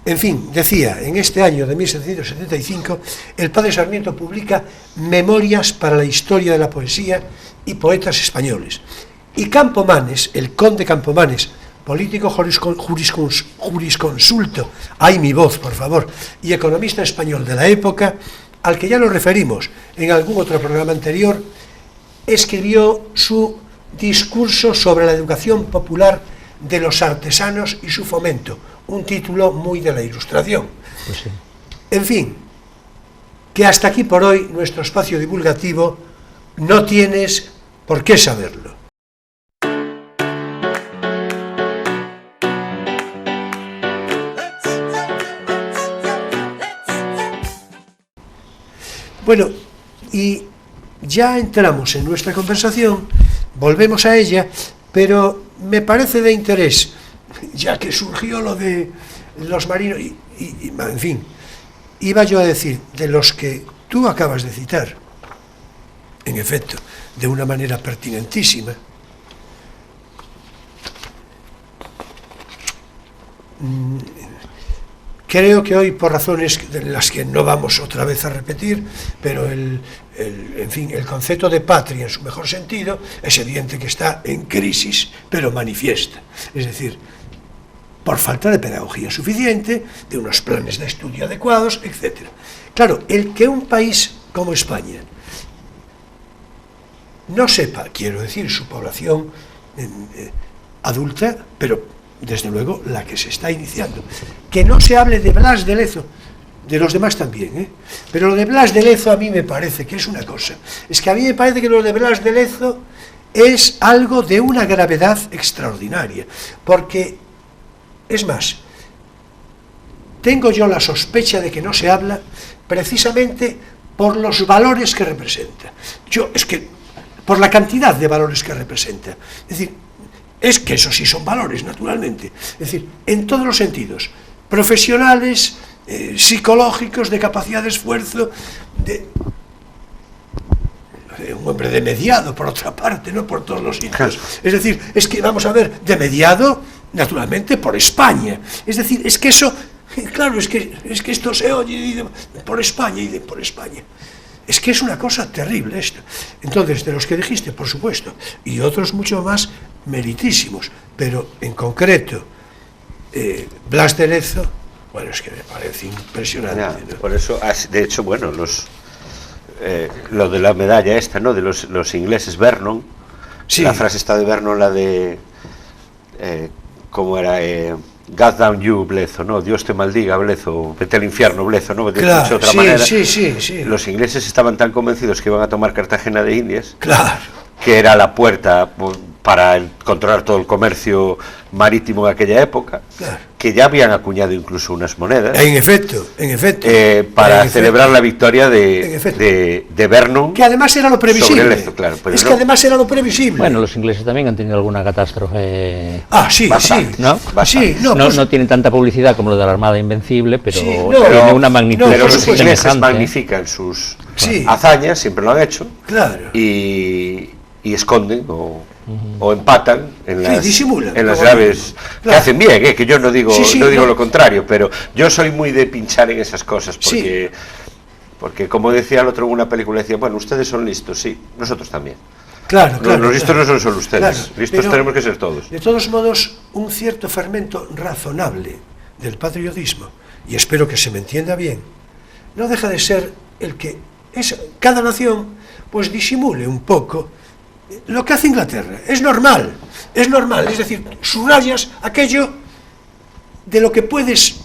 en fin, decía, en este año de 1775, el padre Sarmiento publica Memorias para la historia de la poesía y poetas españoles. Y Campomanes, el conde Campomanes, político jurisconsulto, ay mi voz, por favor, y economista español de la época, al que ya nos referimos en algún otro programa anterior, escribió su discurso sobre la educación popular de los artesanos y su fomento, un título muy de la Ilustración. Pues sí. En fin, que hasta aquí por hoy nuestro espacio divulgativo. No tienes por qué saberlo. Bueno, y ya entramos en nuestra conversación, volvemos a ella, pero me parece de interés, ya que surgió lo de los marinos, en fin, iba yo a decir, de los que tú acabas de citar, en efecto, de una manera pertinentísima, creo que hoy, por razones de las que no vamos otra vez a repetir, pero en fin, el concepto de patria en su mejor sentido es evidente que está en crisis, pero manifiesta. Es decir, por falta de pedagogía suficiente, de unos planes de estudio adecuados, etc. Claro, el que un país como España no sepa, quiero decir, su población adulta, pero desde luego la que se está iniciando, que no se hable de Blas de Lezo, de los demás también, pero lo de Blas de Lezo a mí me parece que es una cosa, es que a mí me parece que lo de Blas de Lezo es algo de una gravedad extraordinaria, porque, es más, tengo yo la sospecha de que no se habla precisamente por los valores que representa. Es que, por la cantidad de valores que representa, es decir, es que esos sí son valores, naturalmente, es decir, en todos los sentidos, profesionales, psicológicos, de capacidad de esfuerzo, de un hombre de mediado, por otra parte, no por todos los sitios. Es decir, es que, vamos a ver, de mediado, naturalmente, por España. Es decir, es que eso, claro, es que esto se oye por España y por España. Es que es una cosa terrible esto. Entonces, de los que dijiste, por supuesto, y otros mucho más meritísimos, pero en concreto, Blas de Lezo, bueno, es que me parece impresionante, ¿no? Por eso, de hecho, bueno, lo de la medalla esta, ¿no? De los ingleses, Vernon, sí. La frase está de Vernon, la de, ¿cómo era? God damn you, Blezo, ¿no? Dios te maldiga, Blezo, vete al infierno, Blezo, ¿no? Claro, de otra manera. Sí. Los ingleses estaban tan convencidos que iban a tomar Cartagena de Indias, claro, que era la puerta para controlar todo el comercio marítimo de aquella época, claro, que ya habían acuñado incluso unas monedas. En efecto. Para celebrar la victoria de Vernon. Que además era lo previsible. Lezo, claro, es que además era lo previsible. Bueno, los ingleses también han tenido alguna catástrofe. Sí. ¿No? Sí, no tienen tanta publicidad como lo de la Armada Invencible, pero tiene una magnitud. Pero los ingleses magnifican sus hazañas, siempre lo han hecho. Claro. Y esconden o empatan en las graves, claro, que hacen bien, que yo no digo lo contrario, pero yo soy muy de pinchar en esas cosas, porque como decía el otro en una película, decía, bueno, ustedes son listos, sí, nosotros también. Claro, los listos no son solo ustedes, claro, listos tenemos que ser todos. De todos modos, un cierto fermento razonable del patriotismo, y espero que se me entienda bien, no deja de ser el que cada nación pues disimule un poco lo que hace Inglaterra. Es normal, es decir, subrayas aquello de lo que puedes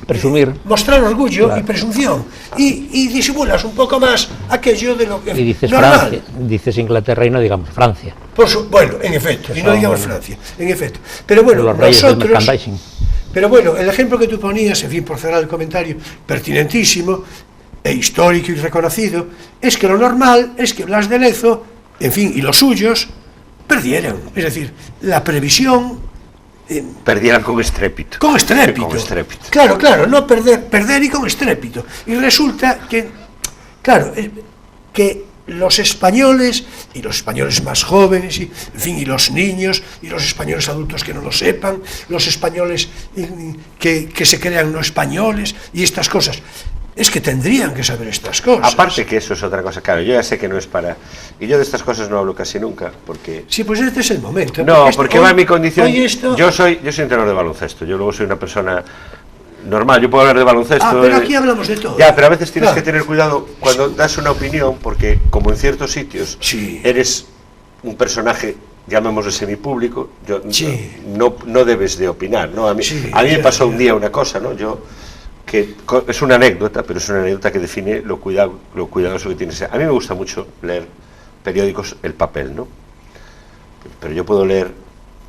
presumir, mostrar orgullo, claro, y presunción, y disimulas un poco más aquello de lo que y dices normal. Francia, dices Inglaterra y no digamos Francia. Bueno, en efecto, y no digamos Francia, en efecto. Pero bueno, nosotros, pero bueno, el ejemplo que tú ponías, en fin, por cerrar el comentario, pertinentísimo e histórico y reconocido, es que lo normal es que Blas de Lezo, en fin, y los suyos, perdieran. Es decir, la previsión... perdieran con estrépito. Con estrépito. Claro, no perder y con estrépito. Y resulta que, claro, que los españoles, y los españoles más jóvenes, y, en fin, y los niños, y los españoles adultos que no lo sepan, los españoles que se crean no españoles, y estas cosas... Es que tendrían que saber estas cosas. Aparte que eso es otra cosa, claro, yo ya sé que no es para... Y yo de estas cosas no hablo casi nunca, porque... Sí, pues este es el momento. No, porque va en mi condición... Yo soy entrenador de baloncesto, yo luego soy una persona normal, yo puedo hablar de baloncesto... pero aquí hablamos de todo. Ya, pero a veces tienes que tener cuidado cuando das una opinión, porque como en ciertos sitios eres un personaje, llamémoslo semipúblico, no debes de opinar, ¿no? A mí me pasó un día una cosa, ¿no? Que es una anécdota, pero es una anécdota que define lo cuidadoso que tienes. A mí me gusta mucho leer periódicos, el papel, ¿no? Pero yo puedo leer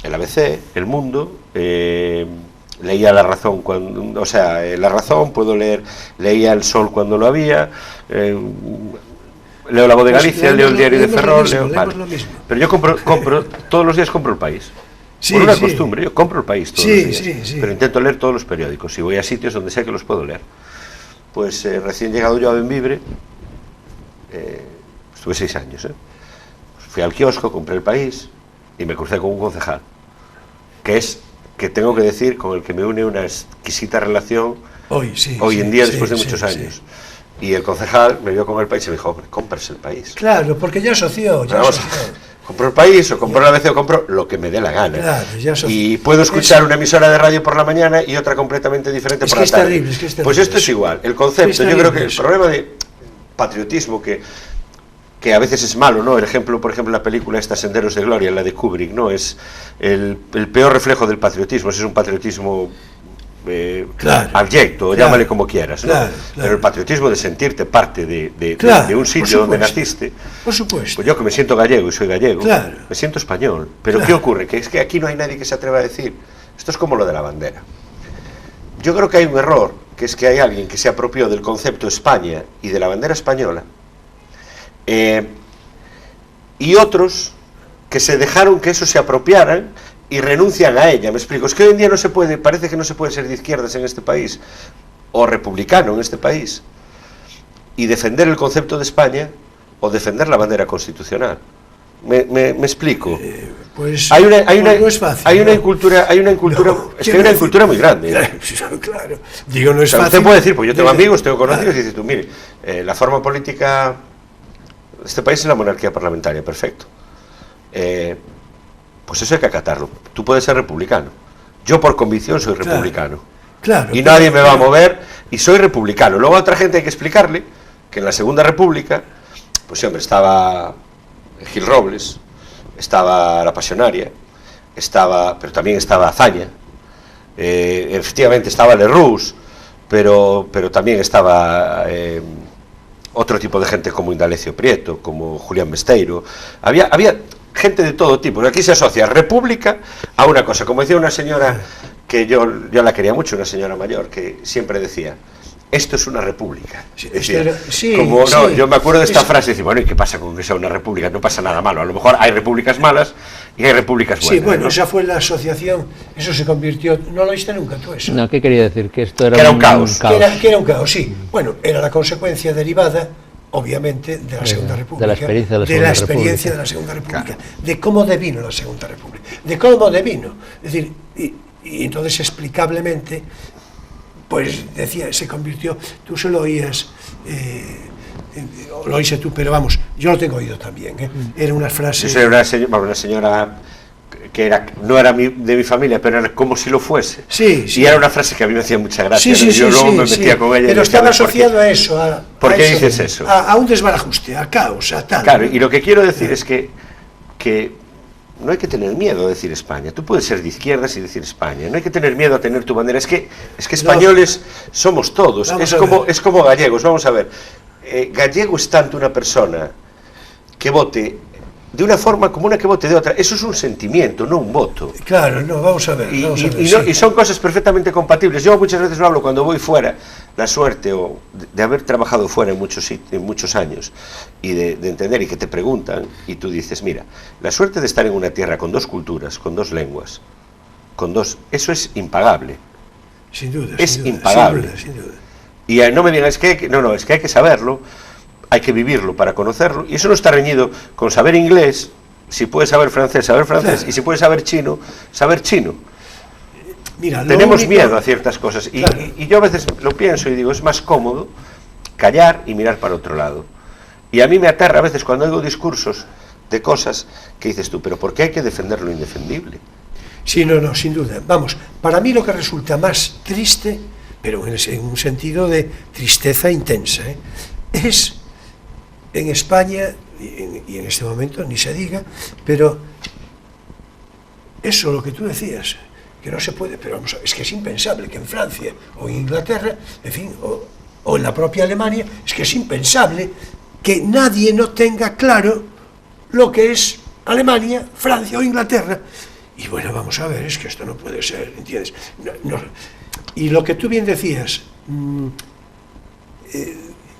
el ABC, El Mundo, leía La Razón cuando, o sea, La Razón, leía El Sol cuando lo había, leo La Voz de Galicia, leo el Diario de Ferrol, vale. Pero yo compro todos los días compro El País. Por una costumbre, yo compro El País todos los días, pero intento leer todos los periódicos y voy a sitios donde sé que los puedo leer. Pues recién llegado yo a Bembibre, estuve 6 años, fui al kiosco, compré El País y me crucé con un concejal, que tengo que decir, con el que me une una exquisita relación hoy en día, después de muchos años. Y el concejal me vio con El País y me dijo, hombre, cómprase El País. Claro, porque ya asoció. Compro El País, o compro la ABC, o compro lo que me dé la gana. Claro, y puedo escuchar una emisora de radio por la mañana y otra completamente diferente por la tarde. Terrible, es terrible. Pues esto es igual. El concepto, yo creo que el problema de patriotismo, que a veces es malo, ¿no? El ejemplo, por ejemplo, la película esta Senderos de Gloria, la de Kubrick, ¿no? Es el peor reflejo del patriotismo, es un patriotismo abyecto, llámale como quieras, ¿no? Pero el patriotismo de sentirte parte de un sitio donde naciste. Por supuesto. Pues yo que me siento gallego y soy gallego, me siento español. Pero ¿qué ocurre? Que es que aquí no hay nadie que se atreva a decir, esto es como lo de la bandera. Yo creo que hay un error, que es que hay alguien que se apropió del concepto España y de la bandera española, y otros que se dejaron que eso se apropiaran y renuncian a ella. Me explico, es que hoy en día no se puede, parece que no se puede ser de izquierdas en este país, o republicano en este país, y defender el concepto de España, o defender la bandera constitucional. Me explico. Pues hay una no es fácil, hay una incultura, es que hay una incultura muy grande. Claro. Digo, no es fácil. Usted puede decir, pues yo tengo amigos, tengo conocidos, y dices tú, mire, la forma política de este país es la monarquía parlamentaria, perfecto. Pues eso hay que acatarlo. Tú puedes ser republicano. Yo por convicción soy republicano. Claro, y nadie me va a mover, y soy republicano. Luego a otra gente hay que explicarle que en la Segunda República, pues sí, hombre, estaba Gil Robles, estaba La Pasionaria, pero también estaba Azaña, efectivamente estaba Lerroux, pero también estaba otro tipo de gente como Indalecio Prieto, como Julián Besteiro. Había gente de todo tipo. Aquí se asocia república a una cosa, como decía una señora que yo la quería mucho, una señora mayor, que siempre decía, esto es una república. Decía, yo me acuerdo de esta frase, decía, bueno, ¿y qué pasa con que sea una república? No pasa nada malo, a lo mejor hay repúblicas malas y hay repúblicas buenas. Sí, bueno, ¿no? esa fue la asociación, eso se convirtió, no lo viste nunca tú eso. No, ¿qué quería decir? Que esto era un caos. Que era un caos, sí. Bueno, era la consecuencia derivada, obviamente, de la Segunda República, de la experiencia de la Segunda República, de cómo devino la Segunda República, de cómo devino. Es decir, y entonces explicablemente, pues decía, se convirtió, tú se lo oías, lo oíste tú, pero vamos, yo lo tengo oído también, era una frase... Yo soy una señora que no era de mi familia, pero era como si lo fuese. Sí. Y era una frase que a mí me hacía mucha gracia. Yo luego me metía con ella. Pero estaba asociado a eso. ¿Por qué dices eso? A un desbarajuste, a caos, a tal. Claro, y lo que quiero decir es que no hay que tener miedo a decir España. Tú puedes ser de izquierdas y decir España. No hay que tener miedo a tener tu bandera. Es que españoles somos todos. Es como gallegos. Vamos a ver. Gallego es tanto una persona que vote de una forma como una que vote de otra. Eso es un sentimiento, no un voto. Claro, no, vamos a ver. Y son cosas perfectamente compatibles. Yo muchas veces lo hablo cuando voy fuera, la suerte de haber trabajado fuera en muchos años y de entender y que te preguntan y tú dices, mira, la suerte de estar en una tierra con 2 culturas, con 2 lenguas, eso es impagable. Sin duda. Es impagable. Sin duda. Y no me digan, es que hay que saberlo. Hay que vivirlo para conocerlo, y eso no está reñido con saber inglés. Si puedes saber francés, claro. Y si puedes saber chino, saber chino. Mira, tenemos miedo a ciertas cosas, claro. y yo a veces lo pienso y digo, es más cómodo callar y mirar para otro lado. Y a mí me aterra a veces cuando oigo discursos de cosas que dices tú, pero ¿por qué hay que defender lo indefendible? Sí, no, sin duda. Vamos, para mí lo que resulta más triste, pero en un sentido de tristeza intensa, es en España, y en este momento ni se diga, pero eso lo que tú decías, que no se puede, pero vamos, es que es impensable que en Francia o en Inglaterra, en fin, o en la propia Alemania, es que es impensable que nadie no tenga claro lo que es Alemania, Francia o Inglaterra, Y bueno, vamos a ver, es que esto no puede ser, ¿entiendes? No. Y lo que tú bien decías,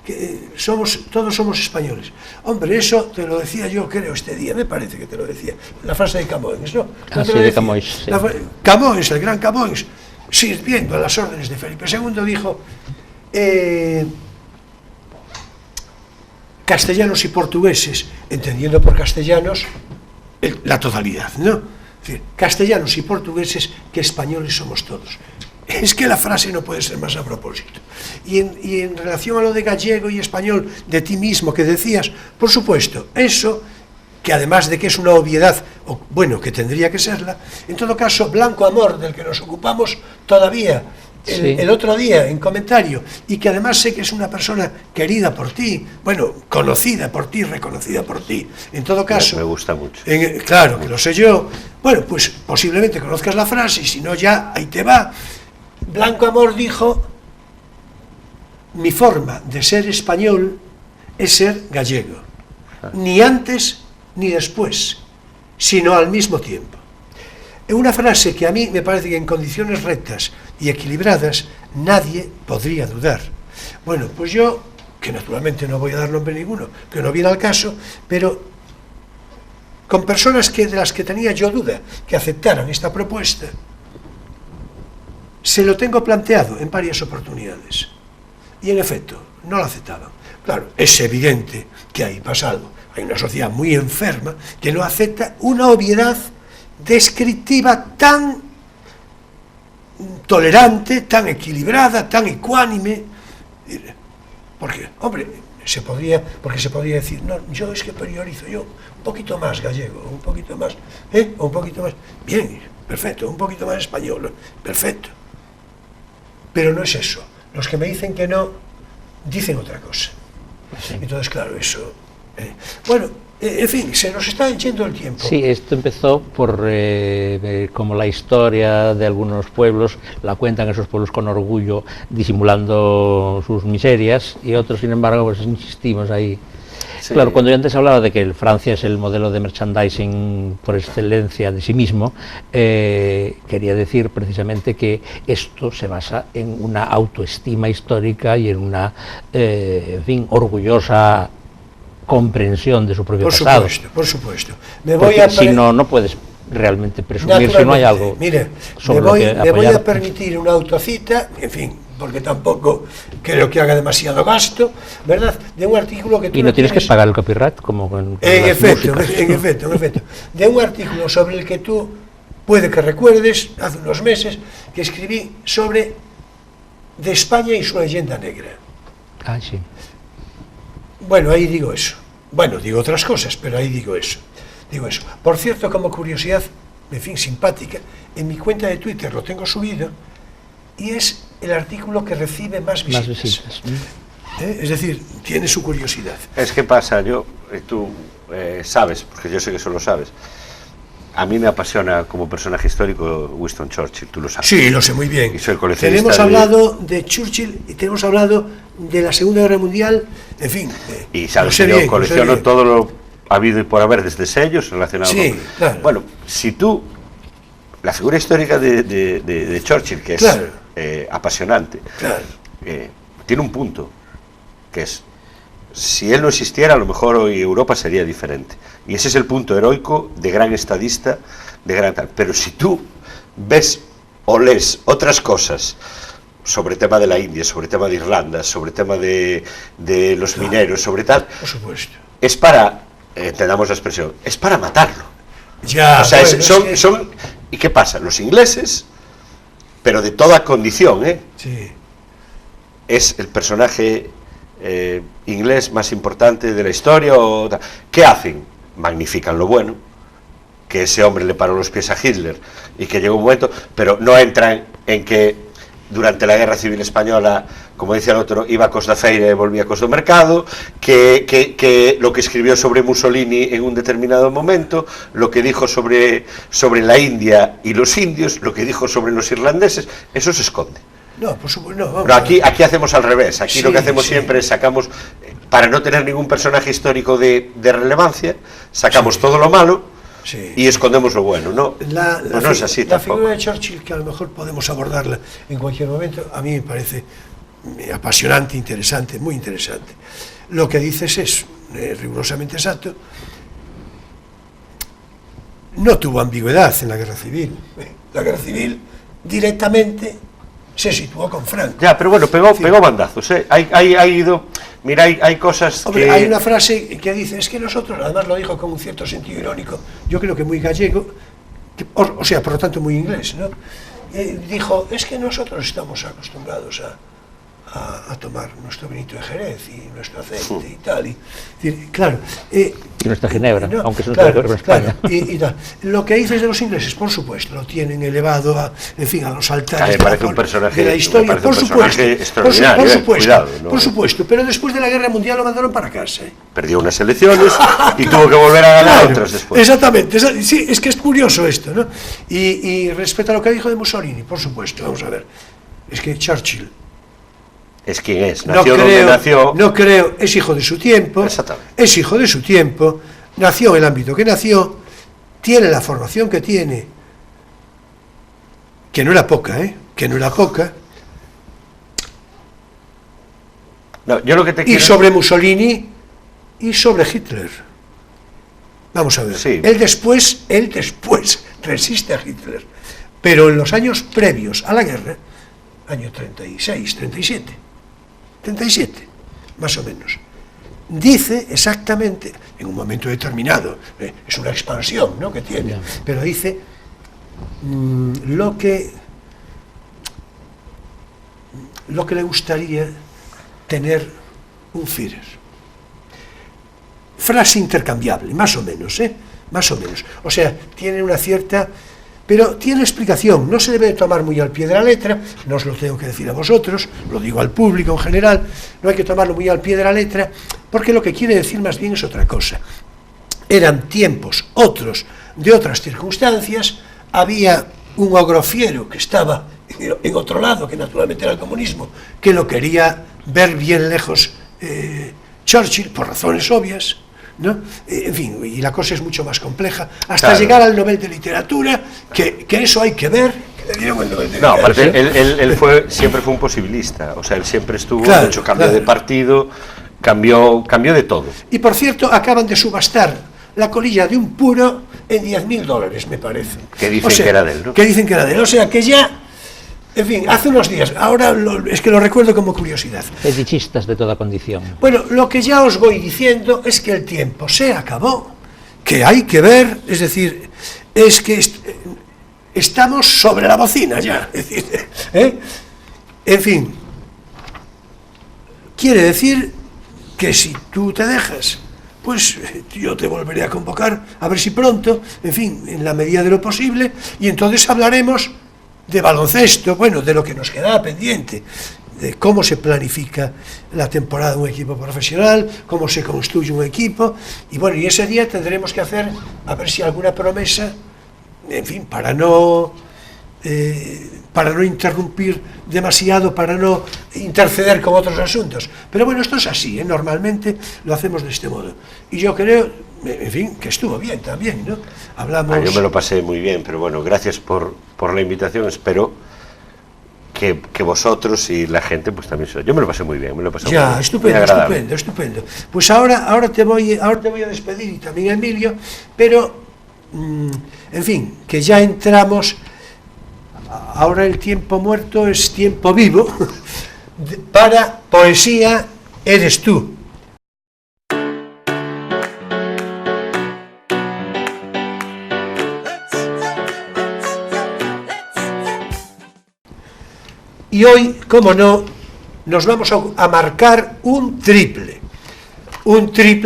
que todos somos españoles. Hombre, eso te lo decía yo, creo, este día, me parece que te lo decía, la frase de Camões, ¿no? Sí, de Camões. Sí. Camões, el gran Camões, sirviendo a las órdenes de Felipe II, dijo, castellanos y portugueses, entendiendo por castellanos la totalidad, ¿no? Es decir, castellanos y portugueses, que españoles somos todos. Es que la frase no puede ser más a propósito. Y en relación a lo de gallego y español, de ti mismo que decías, por supuesto, eso, que además de que es una obviedad, o bueno, que tendría que serla, en todo caso, Blanco Amor, del que nos ocupamos todavía el otro día en comentario, y que además sé que es una persona querida por ti, bueno, conocida por ti, reconocida por ti, en todo caso... Me gusta mucho. Claro, que lo sé yo. Bueno, pues posiblemente conozcas la frase, y si no ya, ahí te va. Blanco Amor dijo, mi forma de ser español es ser gallego, ni antes ni después, sino al mismo tiempo. Es una frase que a mí me parece que en condiciones rectas y equilibradas nadie podría dudar. Bueno, pues yo, que naturalmente no voy a dar nombre ninguno, que no viene al caso, pero con personas de las que tenía yo duda que aceptaran esta propuesta, se lo tengo planteado en varias oportunidades y en efecto no lo aceptaban. Claro, es evidente que ahí pasa algo. Hay una sociedad muy enferma que no acepta una obviedad descriptiva tan tolerante, tan equilibrada, tan ecuánime. Porque, hombre, se podría decir, no, yo es que priorizo yo un poquito más gallego, un poquito más, o un poquito más, bien, perfecto, un poquito más español, perfecto. Pero no es eso. Los que me dicen que no, dicen otra cosa. Sí. Entonces, claro, eso... bueno, en fin, se nos está yendo el tiempo. Sí, esto empezó por como la historia de algunos pueblos, la cuentan esos pueblos con orgullo, disimulando sus miserias, y otros, sin embargo, pues insistimos ahí. Sí. Claro, cuando yo antes hablaba de que Francia es el modelo de merchandising por excelencia de sí mismo, quería decir precisamente que esto se basa en una autoestima histórica y en una, en fin, orgullosa comprensión de su propio pasado. Por supuesto. Si no, no puedes realmente presumir si no hay algo. Mire, me voy a permitir una autocita, en fin, porque tampoco creo que haga demasiado gasto, ¿verdad? De un artículo que tú... Y no tienes que pagar el copyright como en efecto. De un artículo sobre el que tú puede que recuerdes, hace unos meses, que escribí sobre de España y su leyenda negra. Ah, sí. Bueno, ahí digo eso. Bueno, digo otras cosas, pero ahí digo eso. Por cierto, como curiosidad, en fin, simpática, en mi cuenta de Twitter lo tengo subido y es el artículo que recibe más visitas. Es decir, tiene su curiosidad. Es que pasa, tú sabes, porque yo sé que eso lo sabes, a mí me apasiona como personaje histórico Winston Churchill, tú lo sabes. Sí, lo sé muy bien. Y soy coleccionista. Tenemos hablado de Churchill y tenemos hablado de la Segunda Guerra Mundial, en fin. Y sabes que yo colecciono todo lo habido y por haber desde sellos relacionados con... Claro. Bueno, si tú, la figura histórica de Churchill, que es claro, apasionante, claro, tiene un punto, que es, si él no existiera, a lo mejor hoy Europa sería diferente. Y ese es el punto heroico de gran estadista, de gran tal. Pero si tú ves o lees otras cosas sobre el tema de la India, sobre el tema de Irlanda, sobre el tema de los mineros, sobre tal, por supuesto, es para, entendamos la expresión, es para matarlo. Ya, o sea, bueno, ¿y qué pasa? Los ingleses, pero de toda condición, sí, es el personaje inglés más importante de la historia. ¿Qué hacen? Magnifican lo bueno, que ese hombre le paró los pies a Hitler y que llegó un momento, pero no entran en que durante la Guerra Civil Española, como decía el otro, iba a Costa Feira y volvía a Costa Mercado, que lo que escribió sobre Mussolini en un determinado momento, lo que dijo sobre la India y los indios, lo que dijo sobre los irlandeses, eso se esconde. No, por supuesto, no. Pero aquí hacemos al revés. Aquí lo que hacemos siempre es sacamos, para no tener ningún personaje histórico de relevancia, sacamos todo lo malo Sí. Y escondemos lo bueno, ¿no? La no es así tampoco. figura de Churchill, que a lo mejor podemos abordarla en cualquier momento, a mí me parece apasionante, interesante, muy interesante. Lo que dices es rigurosamente exacto. No tuvo ambigüedad en la guerra civil. La guerra civil directamente se situó con Franco. Ya, pero bueno, pegó bandazos, ¿eh? Ha ido... Mira, hay cosas. Hombre, que... hay una frase que dice, es que nosotros, además lo dijo con un cierto sentido irónico, yo creo que muy gallego, o sea, por lo tanto muy inglés, ¿no? Dijo, es que nosotros estamos acostumbrados a tomar nuestro vinito de Jerez y nuestro aceite y tal. Y claro. Y nuestra ginebra, no, aunque es claro, nuestra en España. Claro, y tal. Lo que dices de los ingleses, por supuesto, lo tienen elevado a los altares me parece un personaje, de la historia, por supuesto. Extraordinario, por supuesto, cuidado, ¿no? por supuesto, pero después de la Guerra Mundial lo mandaron para casa. Perdió unas elecciones y tuvo que volver a ganar otras después. Exactamente, sí, es que es curioso esto, ¿no? Y respecto a lo que dijo de Mussolini, por supuesto, vamos a ver, es que Churchill es quien es, nació donde nació. No creo, es hijo de su tiempo. Exactamente. Es hijo de su tiempo, nació en el ámbito que nació, tiene la formación que tiene, que no era poca, que no era poca. No, yo lo que te quiero... Y sobre Mussolini y sobre Hitler. Vamos a ver, sí. Él después resiste a Hitler, pero en los años previos a la guerra, año 36, 37, más o menos, dice exactamente, en un momento determinado, es una expansión, ¿no?, que tiene, pero dice lo que le gustaría tener un Führer. Frase intercambiable, más o menos, más o menos. O sea, tiene una cierta... Pero tiene explicación, no se debe tomar muy al pie de la letra, no os lo tengo que decir a vosotros, lo digo al público en general, no hay que tomarlo muy al pie de la letra, porque lo que quiere decir más bien es otra cosa. Eran tiempos otros, de otras circunstancias, había un ogrofiero que estaba en otro lado, que naturalmente era el comunismo, que lo quería ver bien lejos Churchill, por razones obvias, ¿no? En fin, y la cosa es mucho más compleja, hasta claro, llegar al Nobel de Literatura, que eso hay que ver. No, aparte, él siempre fue un posibilista, o sea, él siempre estuvo, claro, de hecho, cambió de partido, cambió de todo. Y por cierto, acaban de subastar la colilla de un puro en $10.000, me parece. Que dicen que era de él, ¿no? Que dicen que era de él, o sea, que ya... En fin, hace unos días, ahora es que lo recuerdo como curiosidad. Fetichistas de toda condición. Bueno, lo que ya os voy diciendo es que el tiempo se acabó, que hay que ver, es decir, es que estamos sobre la bocina ya, es decir, En fin, quiere decir que si tú te dejas, pues yo te volveré a convocar, a ver si pronto, en fin, en la medida de lo posible, y entonces hablaremos de baloncesto, bueno, de lo que nos queda pendiente, de cómo se planifica la temporada de un equipo profesional, cómo se construye un equipo, y bueno, y ese día tendremos que hacer, a ver si alguna promesa, en fin, para no interrumpir demasiado, para no interceder con otros asuntos. Pero bueno, esto es así, normalmente lo hacemos de este modo. Y yo creo, en fin, que estuvo bien también, ¿no? Hablamos... yo me lo pasé muy bien, pero bueno, gracias por la invitación, espero que vosotros y la gente pues también... Yo me lo pasé muy bien, me lo pasé muy bien. Estupendo. Pues ahora te voy a despedir, y también a Emilio, pero, en fin, que ya entramos... Ahora el tiempo muerto es tiempo vivo. Para poesía eres tú. Y hoy, como no, nos vamos a marcar un triple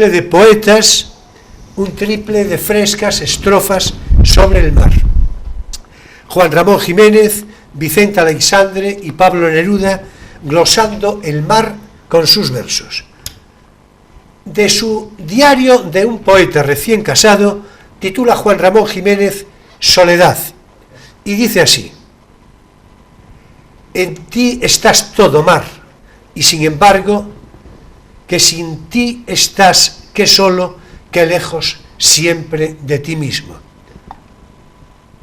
de poetas, un triple de frescas estrofas sobre el mar. Juan Ramón Jiménez, Vicente Aleixandre y Pablo Neruda, glosando el mar con sus versos. De su Diario de un poeta recién casado, titula Juan Ramón Jiménez Soledad, y dice así: en ti estás todo mar, y sin embargo, que sin ti estás, que solo, que lejos siempre de ti mismo.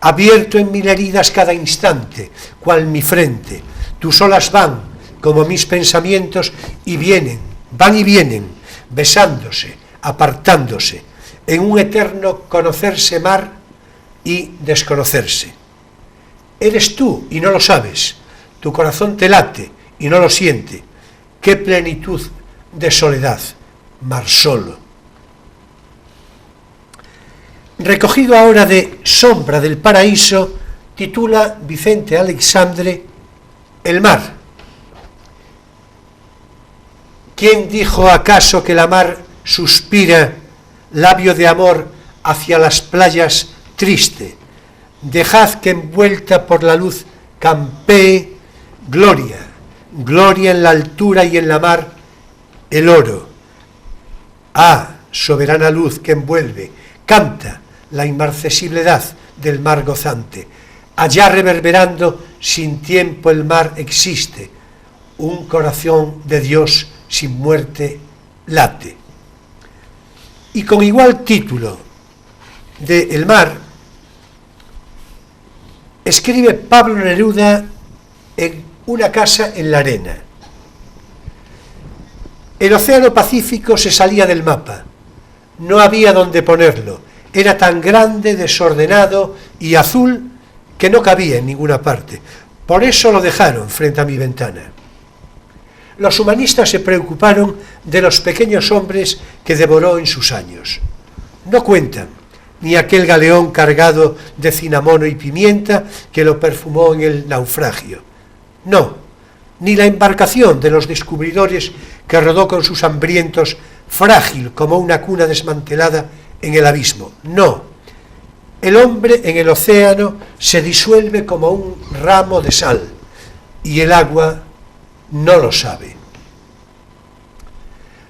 abierto en mil heridas cada instante, cual mi frente. Tus olas van, como mis pensamientos, y vienen, van y vienen, besándose, apartándose, en un eterno conocerse mar y desconocerse. Eres tú y no lo sabes, tu corazón te late y no lo siente. Qué plenitud de soledad, mar solo. Recogido ahora de Sombra del Paraíso, titula Vicente Aleixandre El mar. ¿Quién dijo acaso que la mar suspira, labio de amor, hacia las playas triste? Dejad que envuelta por la luz campee gloria, gloria en la altura y en la mar, el oro. Ah, soberana luz que envuelve, canta la inmarcesibledad del mar gozante. Allá reverberando sin tiempo el mar existe, un corazón de Dios sin muerte late. Y con igual título de El mar, escribe Pablo Neruda en Una casa en la arena. El océano Pacífico se salía del mapa, no había dónde ponerlo, era tan grande, desordenado y azul que no cabía en ninguna parte, por eso lo dejaron frente a mi ventana. Los humanistas se preocuparon de los pequeños hombres que devoró en sus años. No cuentan ni aquel galeón cargado de cinamono y pimienta que lo perfumó en el naufragio. No, ni la embarcación de los descubridores que rodó con sus hambrientos, frágil como una cuna desmantelada en el abismo. No, el hombre en el océano se disuelve como un ramo de sal, y el agua no lo sabe.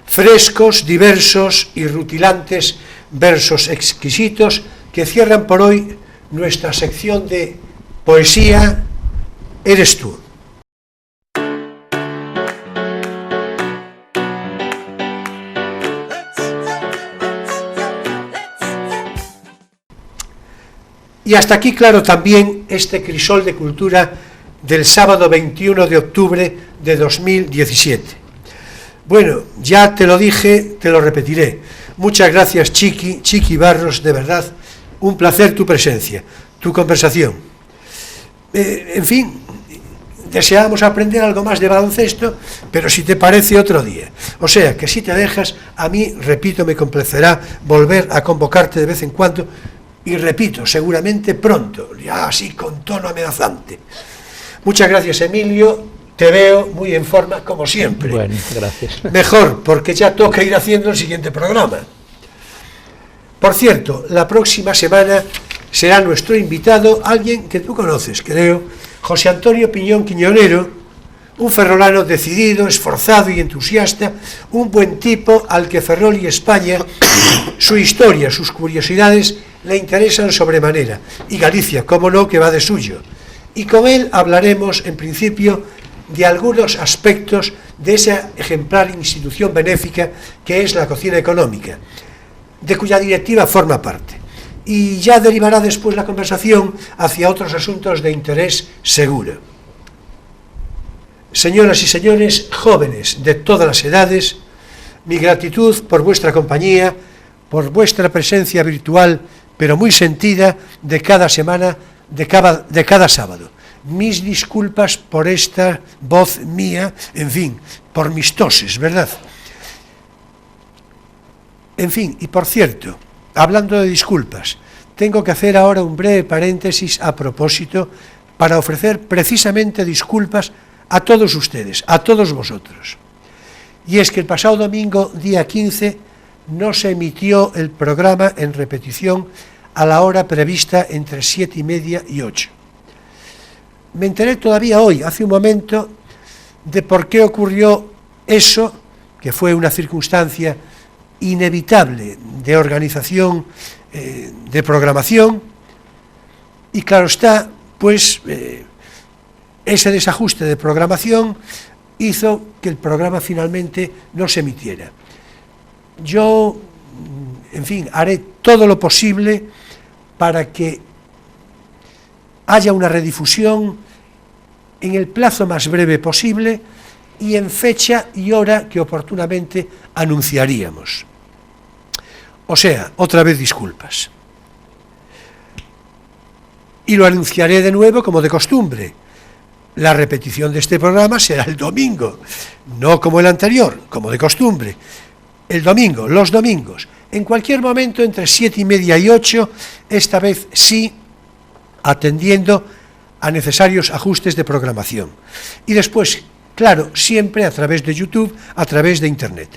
Frescos, diversos y rutilantes versos exquisitos que cierran por hoy nuestra sección de poesía Eres tú. Y hasta aquí, claro, también este crisol de cultura del sábado 21 de octubre de 2017. Bueno, ya te lo dije, te lo repetiré. Muchas gracias, Chiqui Barros, de verdad, un placer tu presencia, tu conversación. En fin, deseábamos aprender algo más de baloncesto, pero si te parece otro día. O sea, que si te dejas, a mí, repito, me complacerá volver a convocarte de vez en cuando, y repito, seguramente pronto, ya así con tono amenazante. Muchas gracias, Emilio, te veo muy en forma, como siempre. Bueno, gracias. Mejor, porque ya toca ir haciendo el siguiente programa. Por cierto, la próxima semana será nuestro invitado alguien que tú conoces, creo, José Antonio Piñón Quiñonero, un ferrolano decidido, esforzado y entusiasta, un buen tipo al que Ferrol y España, su historia, sus curiosidades, le interesan sobremanera, y Galicia, cómo no, que va de suyo. Y con él hablaremos, en principio, de algunos aspectos de esa ejemplar institución benéfica que es la Cocina Económica, de cuya directiva forma parte. Y ya derivará después la conversación hacia otros asuntos de interés seguro. Señoras y señores, jóvenes de todas las edades, mi gratitud por vuestra compañía, por vuestra presencia virtual, pero muy sentida, de cada semana, de cada sábado. Mis disculpas por esta voz mía, en fin, por mis toses, ¿verdad? En fin, y por cierto, hablando de disculpas, tengo que hacer ahora un breve paréntesis a propósito para ofrecer precisamente disculpas a todos ustedes, a todos vosotros. Y es que el pasado domingo, día 15, no se emitió el programa en repetición a la hora prevista entre 7:30 y 8. Me enteré todavía hoy, hace un momento, de por qué ocurrió eso, que fue una circunstancia inevitable de organización, de programación, y claro está, pues ese desajuste de programación hizo que el programa finalmente no se emitiera. Yo, en fin, haré todo lo posible para que haya una redifusión en el plazo más breve posible y en fecha y hora que oportunamente anunciaríamos. O sea, otra vez disculpas. Y lo anunciaré de nuevo como de costumbre. La repetición de este programa será el domingo, no como el anterior, como de costumbre. El domingo, los domingos, en cualquier momento entre 7:30 y 8, esta vez sí, atendiendo a necesarios ajustes de programación. Y después, claro, siempre a través de YouTube, a través de Internet.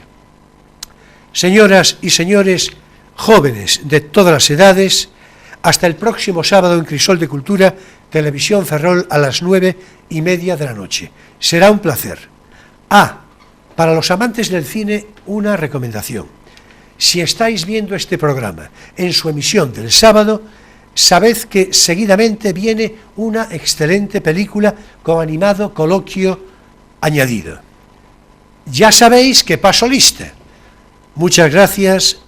Señoras y señores, jóvenes de todas las edades, hasta el próximo sábado en Crisol de Cultura, Televisión Ferrol, a las 9:30 de la noche. Será un placer. Para los amantes del cine, una recomendación. Si estáis viendo este programa en su emisión del sábado, sabed que seguidamente viene una excelente película con animado coloquio añadido. Ya sabéis que paso lista. Muchas gracias